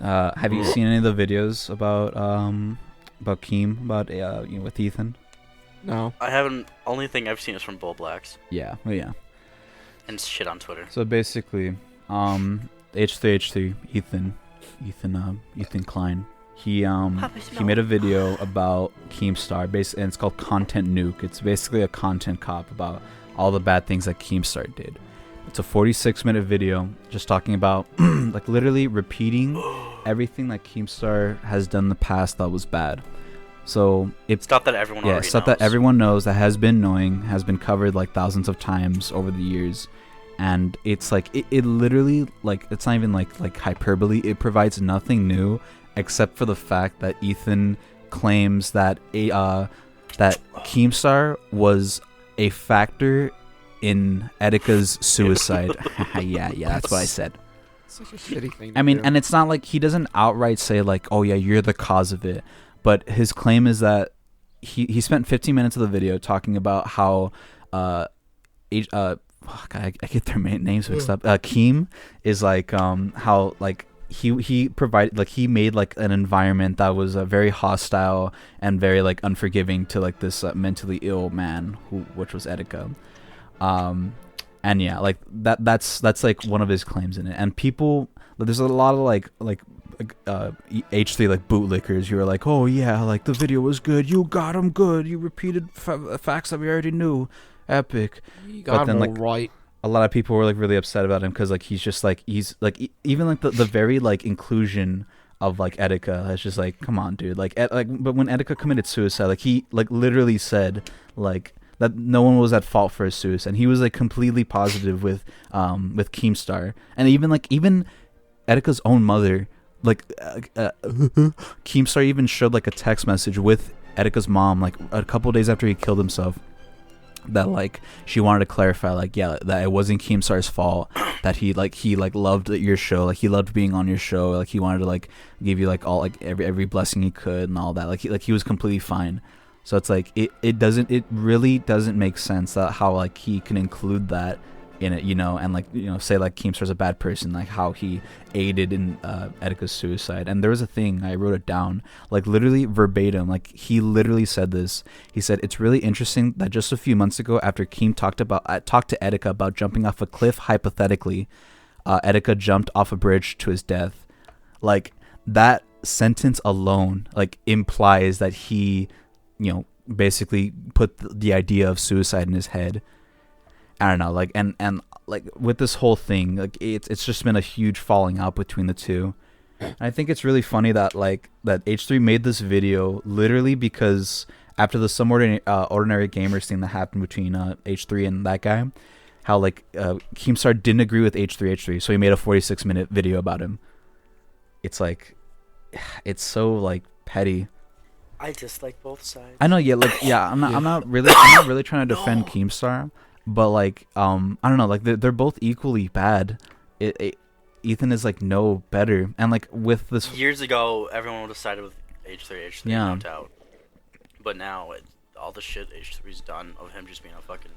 Have you seen any of the videos about Keem with Ethan? No. I haven't. Only thing I've seen is from Bull Blacks Yeah. Well, yeah. and shit on Twitter. So basically, H3H3 Ethan Klein. He made a video about Keemstar, and it's called Content Nuke. It's basically a content cop about all the bad things that Keemstar did. It's a 46-minute video just talking about like literally repeating everything that Keemstar has done in the past that was bad. So it's Stuff that everyone already stuff knows. that everyone knows, that has been knowing, has been covered like thousands of times over the years. And it's like it literally, like, it's not even like hyperbole. It provides nothing new except for the fact that Ethan claims that that Keemstar was a factor in Etika's suicide. yeah, that's what I said. Such a shitty thing. I to mean, do. and it's not like he doesn't outright say like, "Oh yeah, you're the cause of it," but his claim is that he spent 15 minutes of the video talking about how fuck, I get their names mixed up. Keem is like how like he provided, like, he made like an environment that was very hostile and very like unforgiving to like this mentally ill man which was Etika. And yeah, like that's like one of his claims in it. And people, there's a lot of like H3 like bootlickers who are like, oh yeah, like the video was good, you got him good, you repeated facts that we already knew, epic. You but got then, him like, all right. A lot of people were like really upset about him because like he's just like even like the very like inclusion of like Etika is just like, come on dude, like but when Etika committed suicide, like he like literally said like that no one was at fault for his suicide, and he was like completely positive with Keemstar. And even Etika's own mother Keemstar even showed like a text message with Etika's mom like a couple days after he killed himself, that like she wanted to clarify like, yeah, that it wasn't Keemstar's fault, that he loved your show, like he loved being on your show, like he wanted to like give you like all like every blessing he could and all that, like he was completely fine. So it's like it really doesn't make sense that how like he can include that in it, and like say like Keemstar's a bad person, like how he aided in Etika's suicide. And there was a thing, I wrote it down, like literally verbatim, like he literally said this. He said, "It's really interesting that just a few months ago, after Keem talked to Etika about jumping off a cliff hypothetically, Etika jumped off a bridge to his death." Like that sentence alone like implies that he basically put the idea of suicide in his head. I don't know, like and like with this whole thing, like it's just been a huge falling out between the two. And I think it's really funny that like that H3 made this video literally because after the some ordinary gamers thing that happened between H3 and that guy, how like Keemstar didn't agree with H3, so he made a 46-minute video about him. It's like, it's so like petty. I dislike both sides. I know, yeah, like yeah, I'm not really trying to defend Keemstar. But like I don't know, like they're both equally bad. Ethan is like no better, and like with this years ago, everyone would have sided with H3, yeah. No doubt. But now all the shit H3's done of him just being a fucking.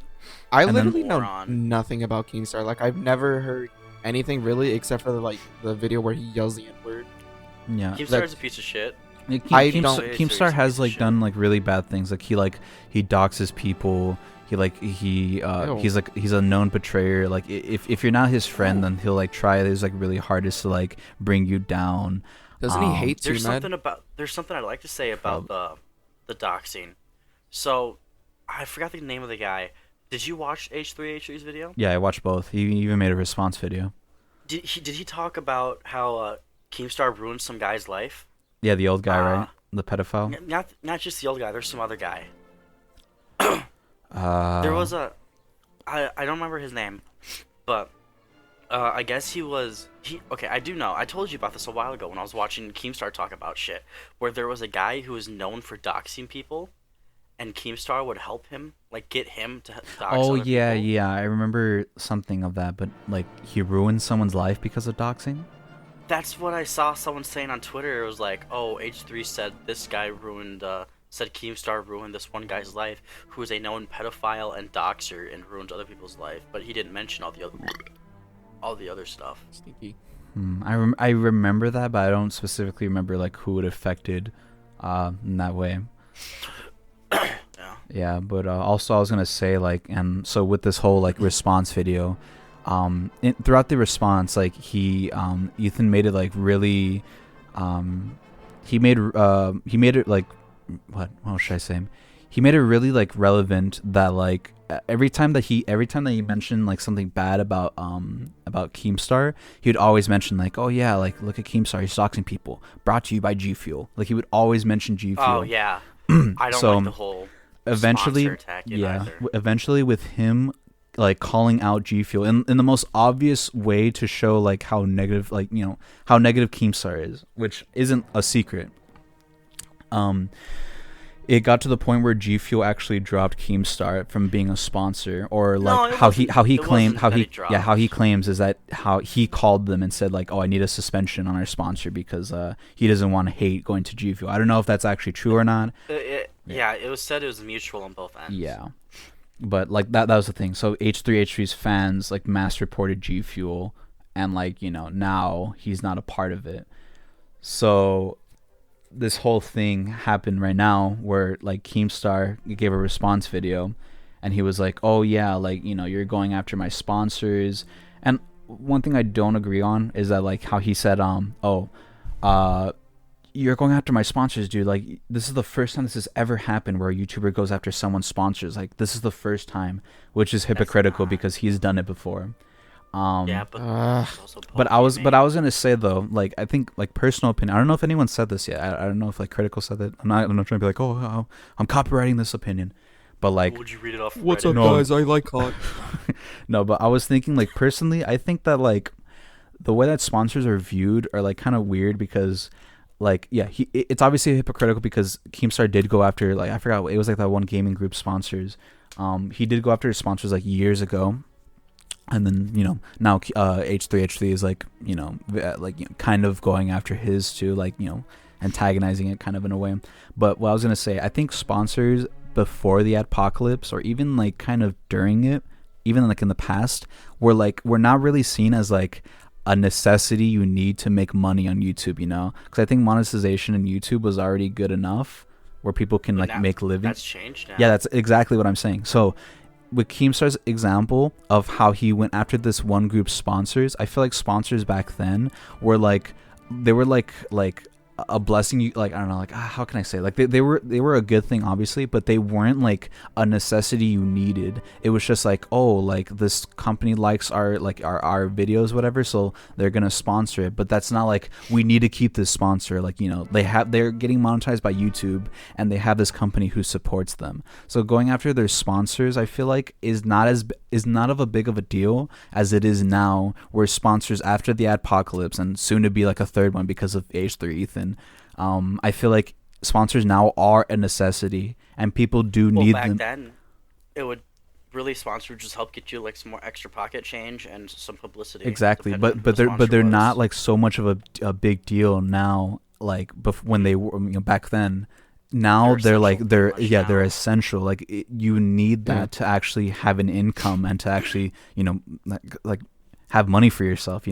I literally know nothing about Keemstar. Like I've never heard anything really except for the video where he yells the N-word. Yeah, Keemstar's a piece of shit. Yeah, Keemstar has like done like really bad things. Like he doxes people. He's a known betrayer. Like if you're not his friend, then he'll like try his like really hardest to like bring you down. Doesn't he hate you, man? There's something I'd like to say about the doxing. So I forgot the name of the guy. Did you watch H3's video? Yeah, I watched both. He even made a response video. Did he talk about how Keemstar ruined some guy's life? Yeah, the old guy, right? The pedophile. Not just the old guy. There's some other guy. There was I don't remember his name, but I guess okay, I do know. I told you about this a while ago when I was watching Keemstar talk about shit, where there was a guy who was known for doxing people, and Keemstar would help him, like get him to dox other people. Yeah, I remember something of that, but like he ruined someone's life because of doxing? That's what I saw someone saying on Twitter. It was like, oh, H3 said this guy said Keemstar ruined this one guy's life, who is a known pedophile and doxer and ruins other people's life, but he didn't mention all the other stuff. Stinky. I remember that, but I don't specifically remember like who it affected in that way. Yeah, but also I was gonna say like, and so with this whole like response video, throughout the response, like Ethan made it like really, he made it like, what should I say? He made it really like relevant that like every time that he mentioned like something bad about Keemstar, he would always mention like, oh yeah, like look at Keemstar, he's doxing people, brought to you by G Fuel. Like he would always mention G Fuel. Oh yeah. I don't like the whole eventually either. Eventually with him like calling out G Fuel in the most obvious way to show like how negative, like how negative Keemstar is, which isn't a secret. It got to the point where G Fuel actually dropped Keemstar from being a sponsor, or like how he claims is that how he called them and said like, oh, I need a suspension on our sponsor because he doesn't want to hate going to G Fuel. I don't know if that's actually true or not. It was said it was mutual on both ends. Yeah, but like that was the thing. So H3's fans like mass reported G Fuel, and like now he's not a part of it. So this whole thing happened right now where like Keemstar gave a response video and he was like, oh yeah, like you're going after my sponsors. And one thing I don't agree on is that like how he said you're going after my sponsors, dude. Like this is the first time this has ever happened where a YouTuber goes after someone's sponsors. Like this is the first time, which is hypocritical because he's done it before. But I was gonna say though, like I think like personal opinion. I don't know if anyone said this yet. I don't know if like Critical said that. I'm not trying to be like, oh, I'm copywriting this opinion, but like, would you read it off? What's up, guys? I like hot. No, but I was thinking like personally, I think that like the way that sponsors are viewed are like kind of weird because like yeah it's obviously hypocritical because Keemstar did go after like I forgot it was like that one gaming group sponsors. He did go after his sponsors like years ago, and then now H3 is like kind of going after his too, like antagonizing it kind of in a way. But what I was gonna say, I think sponsors before the adpocalypse or even like kind of during it, even like in the past, we're not really seen as like a necessity you need to make money on YouTube, because I think monetization in YouTube was already good enough where people can like make living. That's changed now. Yeah, that's exactly what I'm saying. So with Keemstar's example of how he went after this one group's sponsors, I feel like sponsors back then were like they were like a blessing. You like I don't know, like how can I say, like they were a good thing obviously, but they weren't like a necessity you needed. It was just like, oh, like this company likes our videos whatever, so they're gonna sponsor it. But that's not like we need to keep this sponsor. Like they're getting monetized by YouTube and they have this company who supports them, so going after their sponsors I feel like is not of a big of a deal as it is now, where sponsors after the adpocalypse and soon to be like a third one because of H3 Ethan, I feel like sponsors now are a necessity and people do need back them. Then it would really sponsor just help get you like some more extra pocket change and some publicity. Exactly, but they're not like so much of a big deal now, like when they were back then. Now they're essential. Like you need that to actually have an income and to actually like have money for yourself.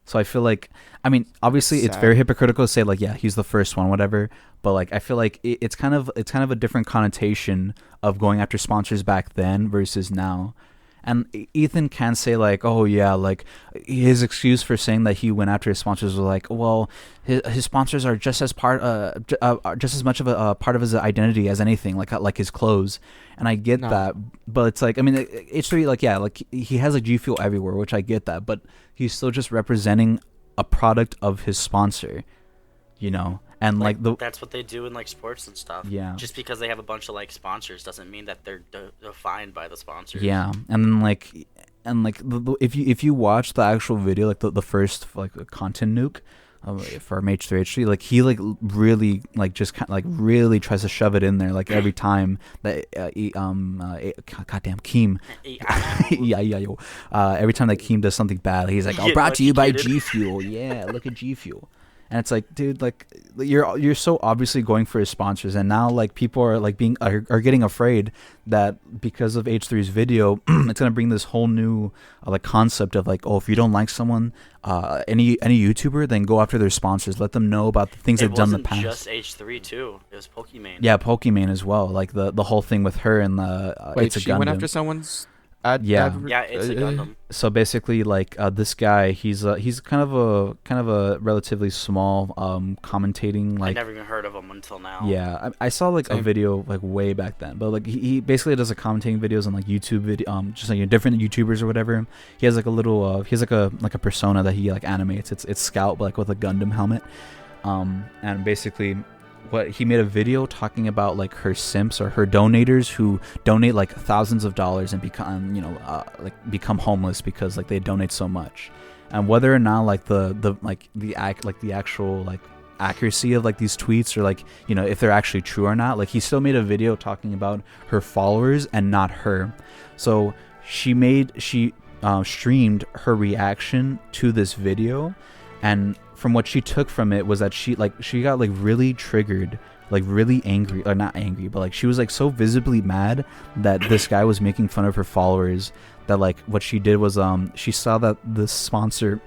So I feel like, I mean, obviously it's very hypocritical to say like, yeah, he's the first one, whatever. But like, I feel like it's kind of a different connotation of going after sponsors back then versus now. And Ethan can say like, oh yeah, like his excuse for saying that he went after his sponsors was like, well, his sponsors are just as much of a part of his identity as anything, like his clothes. And I get that, but it's like, I mean, H3 like yeah, like he has like G Fuel everywhere, which I get that, but he's still just representing a product of his sponsor, And like that's what they do in like sports and stuff. Yeah. Just because they have a bunch of like sponsors doesn't mean that they're defined by the sponsors. Yeah, and then like if you watch the actual video, like the first like content nuke for H3H3, like he like really like just kind of like really tries to shove it in there like every time that goddamn Keem every time that Keem does something bad, he's like, oh, brought to you by G Fuel. Yeah, look at G Fuel. And it's like, dude, like you're so obviously going for his sponsors, and now like people are like are getting afraid that because of H3's video, it's gonna bring this whole new like concept of like, oh, if you don't like someone, any YouTuber, then go after their sponsors, let them know about the things they've done in the past. It wasn't just H3 too; it was Pokimane. Yeah, Pokimane as well. Like the whole thing with her and the wait, it's a she Gundam. went after someone's. Yeah, it's a Gundam. So basically, like this guy, he's kind of a relatively small commentating. Like I never even heard of him until now. Yeah, I saw like a video like way back then, but like he basically does like commentating videos on like YouTube just like different YouTubers or whatever. He has like a little he has like a persona that he like animates. It's Scout, but like with a Gundam helmet. And basically, he made a video talking about like her simps or her donators who donate like thousands of dollars and become homeless because like they donate so much, and whether or not like the actual like accuracy of like these tweets or like if they're actually true or not, like he still made a video talking about her followers and not her. So she streamed her reaction to this video, and from what she took from it was that she got like really triggered, like really angry, or not angry, but like she was like so visibly mad that this guy was making fun of her followers, that like what she did was she saw that the sponsor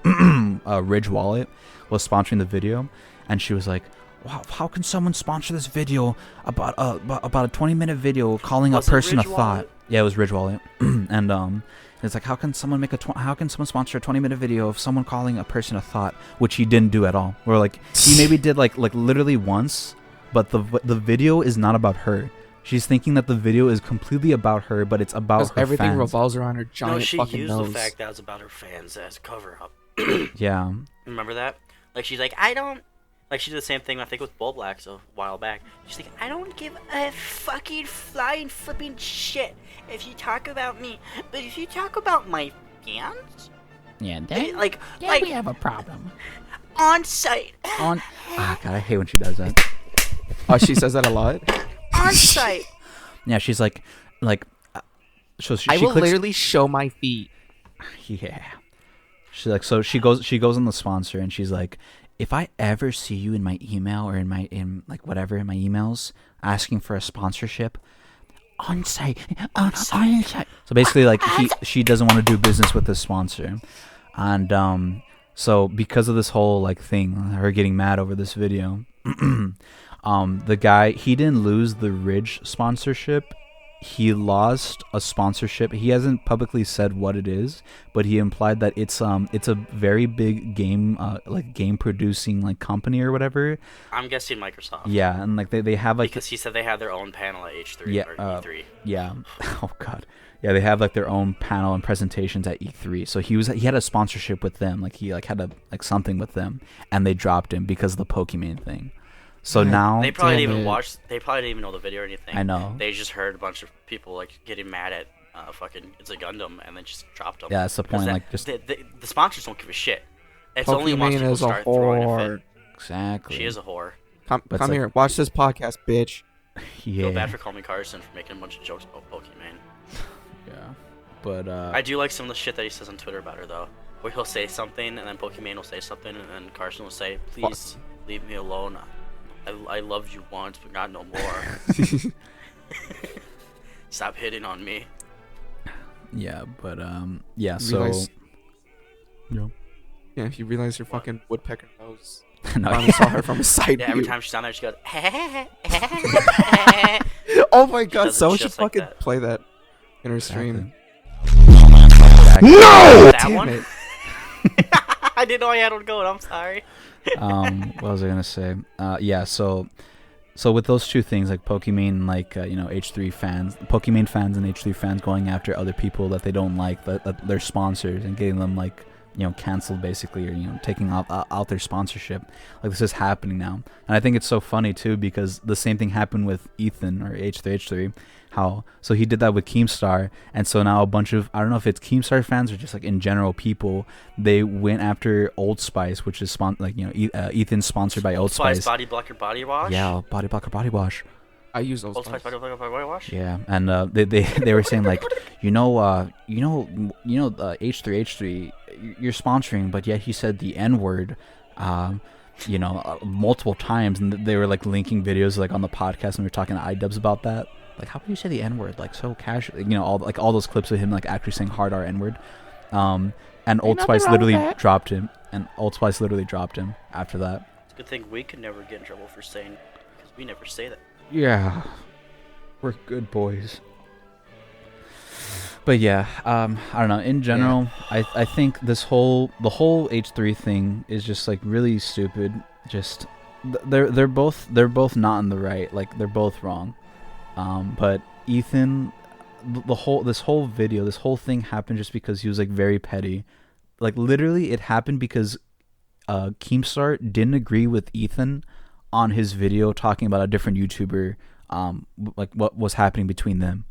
Ridge Wallet was sponsoring the video, and she was like, wow, how can someone sponsor this video about a 20-minute video calling a person a thought? Yeah, it was Ridge Wallet. And it's like, how can someone sponsor a 20-minute video of someone calling a person a thought, which he didn't do at all. Or like he maybe did like literally once, but the video is not about her. She's thinking that the video is completely about her, but it's about her everything fans. Revolves around her giant fucking nose. No, she used the fact that it was about her fans as cover up. Yeah. Remember that? Like she's like, I don't. Like she did the same thing I think with Bull Blacks a while back. She's like, I don't give a fucking flying flipping shit if you talk about me, but if you talk about my fans, Yeah, like we have a problem. on site. God, I hate when she does that. Oh, she says that a lot. On site. Yeah, she's like, so she I will clicks, literally show my feet. yeah. She's like, so she goes on the sponsor and she's like, if I ever see you in my email or in my emails asking for a sponsorship, on site. So basically, like she doesn't want to do business with this sponsor, and so because of this whole like thing, her getting mad over this video, the guy, he didn't lose the Ridge sponsorship. He lost a sponsorship. He hasn't publicly said what it is, but he implied that it's a very big game like game producing like company or whatever. I'm guessing Microsoft. Yeah, and like they have like because he said they had their own panel at H3 yeah, or E3. Yeah. Oh god. Yeah, they have like their own panel and presentations at E3. So he had a sponsorship with them. Like he like had a like something with them, and they dropped him because of the Pokemon thing. So now they probably didn't even watch. They probably didn't even know the video or anything. I know. They just heard a bunch of people like getting mad at fucking It's a Gundam and then just dropped them. Yeah, that's the point. Like just the sponsors don't give a shit. It's Pokemon only once people is a start throwing a whore. fit. exactly. She is a whore. Come But it's here. Watch this podcast, bitch. Yeah. Feel bad for Colmy Carson for making a bunch of jokes about Pokemon. Yeah. But I do like some of the shit that he says on Twitter about her though, where he'll say something and then Pokemon will say something and then Carson will say, "Please leave me alone. I loved you once, but not no more. Stop hitting on me." yeah, but yeah, You so realize- yeah. Yeah, if you realize your fucking woodpecker knows. No, I saw her from a side Yeah, view. every time she's down there, she goes. Oh my god, does it someone should just like fucking that. play that in her stream. That Damn one? it. I didn't know I had one going. I'm sorry. What was I gonna say? Yeah, so with those two things, like Pokemon, like H3 fans, Pokemon fans and H3 fans going after other people that they don't like, that they're sponsors, and getting them like canceled basically, or taking out their sponsorship. Like this is happening now, and I think it's so funny too because the same thing happened with Ethan or H3. So he did that with Keemstar, and so now a bunch of, I don't know if it's Keemstar fans or just like in general people, they went after Old Spice, which is Ethan's sponsored by Old Spice. Body Blocker Body Wash. Yeah, body blocker body wash. I use those. Old Spice Body Blocker Body Wash. Yeah, and they were saying like, H3, you're sponsoring, but yet he said the N-word, multiple times, and they were like linking videos like on the podcast, and we were talking to iDubbbz about that. Like, how can you say the N-word like so casually? All those clips of him like actually saying hard R N-word. And Old Spice literally dropped him. And Old Spice literally dropped him after that. It's a good thing we could never get in trouble for saying, because we never say that. Yeah, we're good boys. But yeah, I don't know. In general, I think the whole H3 thing is just like really stupid. Just they're both not in the right. Like they're both wrong. But Ethan, this whole video, this whole thing happened just because he was like very petty. Like literally, it happened because Keemstar didn't agree with Ethan on his video talking about a different YouTuber, like what was happening between them,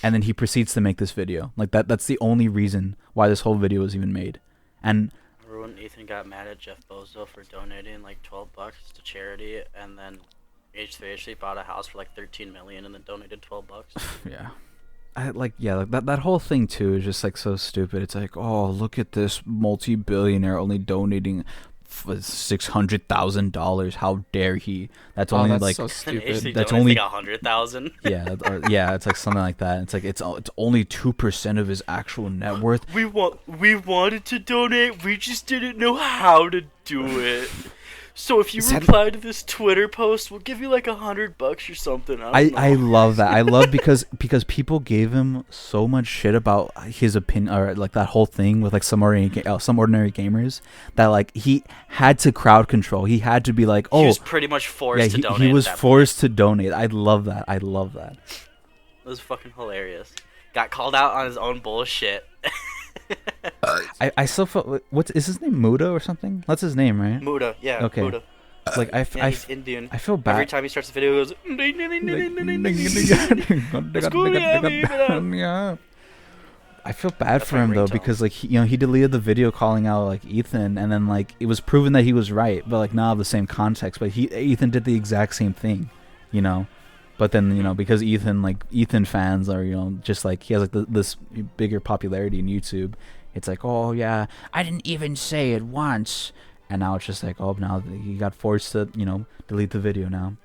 and then he proceeds to make this video. Like that's the only reason why this whole video was even made. And Remember when Ethan got mad at Jeff Bezos for donating like $12 to charity, and then H3 bought a house for like $13 million and then donated $12? yeah, that whole thing too is just like so stupid. It's like, oh, look at this multi-billionaire only donating $600,000. How dare he? That's only that's like so stupid. That's only like 100,000. yeah, it's like something like that. It's like it's only 2% of his actual net worth. We wanted to donate, we just didn't know how to do it. So if you reply to this Twitter post, we'll give you like $100 or something. I love that. I love because people gave him so much shit about his opinion, or like that whole thing with like some ordinary gamers, that like he had to crowd control. He had to be like, oh, he was pretty much forced to donate. He was forced to donate. I love that. It was fucking hilarious. Got called out on his own bullshit. I still felt, is his name Muda or something? That's his name, right? Muda, yeah. Okay. Muda. Like he's Indian. I feel bad Every time he starts the video, he goes. I feel bad That's for my him though ringtone. because like he deleted the video calling out like Ethan, and then like it was proven that he was right, but like not the same context. But Ethan did the exact same thing, you know. But then because Ethan fans are just like he has like this bigger popularity in YouTube. It's like, oh yeah, I didn't even say it once, and now it's just like, oh, now he got forced to delete the video now.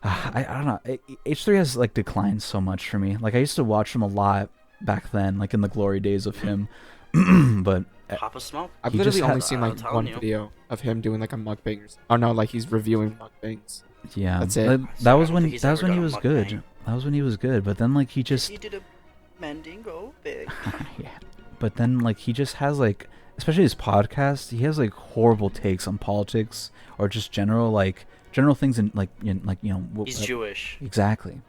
I don't know. H3 has like declined so much for me. Like I used to watch him a lot back then, like in the glory days of him. But Pop a smoke. I've He literally just only had- seen I'm like telling one you. video of him doing like a mukbang. Oh no, like he's reviewing mukbangs. yeah, That's it. That I was don't when think he's that was ever when he done a was good. mukbang. That was when he was good. But then like he just He did a Mandingo big. yeah. But then like he just has like, especially his podcast, he has like horrible takes on politics or just general things in He's Jewish. exactly.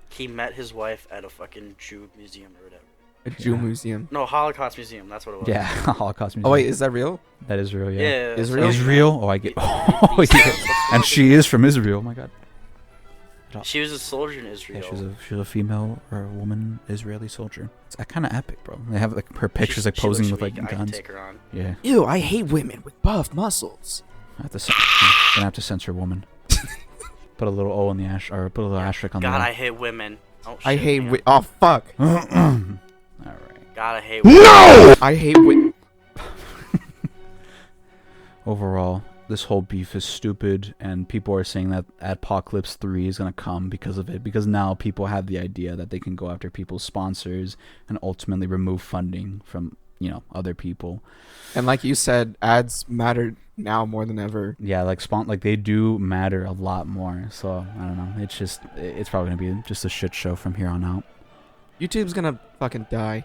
He met his wife at a fucking Jew museum or whatever. A Jew Yeah. museum. No, Holocaust museum. That's what it was. Yeah, Holocaust museum. Oh wait, is that real? That is real. Yeah. Yeah. Israel? Israel? Oh, I get. He- Oh, he- yeah. And she is from Israel. Oh my god. She was a soldier in Yeah, Israel. she's a female or a woman Israeli soldier. It's kind of epic, bro. They have like her pictures like She posing looks with like weak. I can guns. take her on. Yeah. Ew, I hate women with buff muscles. I have to gonna have to censor woman. Put a little O on the or put a little asterisk on God, the. I hate women. Oh, I shit, hate man. oh fuck. All right. God, I hate women. I hate women. Overall, this whole beef is stupid, and people are saying that Apocalypse 3 is gonna come because of it. Because now people have the idea that they can go after people's sponsors and ultimately remove funding from other people. And like you said, ads matter now more than ever. Yeah, like they do matter a lot more. So I don't know. It's probably gonna be just a shit show from here on out. YouTube's gonna fucking die.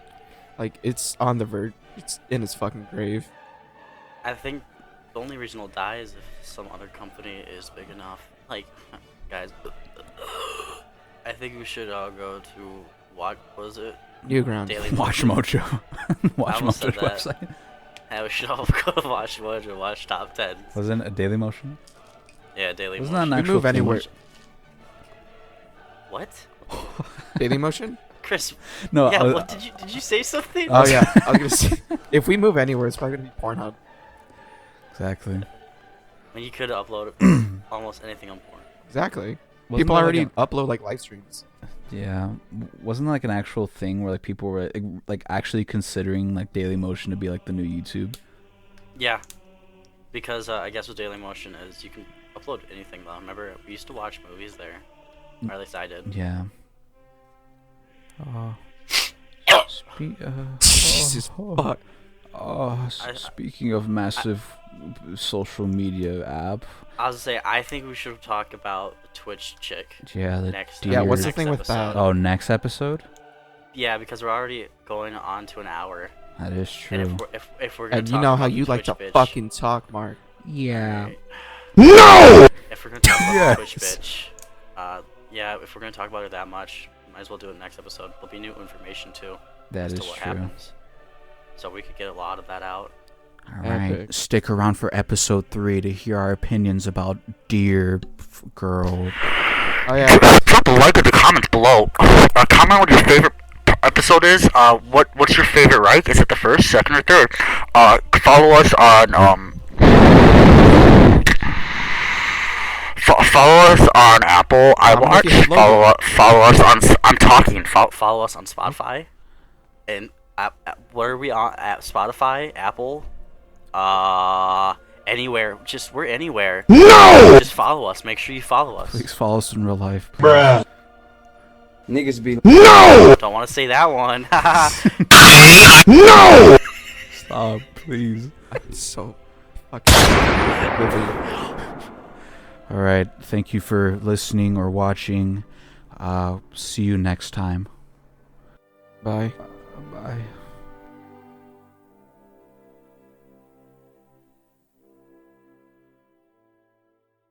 Like it's on the verge. It's in its fucking grave. I think the only reason it'll die is if some other company is big enough. Like, guys, I think we should go to what was it? Newgrounds. Daily Watch Motion. Mojo. Watch almost said Mojo's that. website. Yeah, we should all go to Watch Mojo, watch top 10. Wasn't it a Daily Motion? Yeah, Daily Wasn't that Motion. an We actual move thing? anywhere. What? Daily Motion? Chris, No. yeah, what did you say something? Oh yeah. I was gonna say, if we move anywhere, it's probably gonna be Pornhub. Exactly. When you could upload almost anything on porn. Exactly. Wasn't People there, already like, upload like live streams. Yeah, wasn't there, like an actual thing where like people were like actually considering like Daily Motion to be like the new YouTube? Yeah, because I guess what Daily Motion is, you can upload anything though. Remember, we used to watch movies there, or at least I did. Yeah. Jesus fuck. Speaking of massive social media app, I was gonna say, I think we should talk about Twitch chick yeah, the next. Yeah, what's the next thing with episode. that? Oh, next episode? Yeah, because we're already going on to an hour. That is And true. if we're gonna And you talk know how about you the like to Twitch bitch, fucking talk, Mark. Yeah. if we're gonna talk about the Twitch Yes. bitch, yeah, if we're gonna talk about her that much, might as well do it next episode. There'll be new information too That as is to what true. happens, so we could get a lot of that out. All right, Epic. stick around for episode 3 to hear our opinions about Dear Girl. Oh yeah. Drop a like in the comments below. Comment what your favorite episode is. What's your favorite Reich? Is it the first, second, or third? Follow us on follow us on Apple gonna make iWatch. it logo. Follow us on I'm talking. Follow us on Spotify. And where are we on? At Spotify, Apple, anywhere. We're anywhere. No. Just follow us. Make sure you follow us. Please follow us in real life. Bruh. Niggas be Don't want to say that one. Stop, please. I'm so fucking livid. All right, thank you for listening or watching. See you next time. Bye. Bye.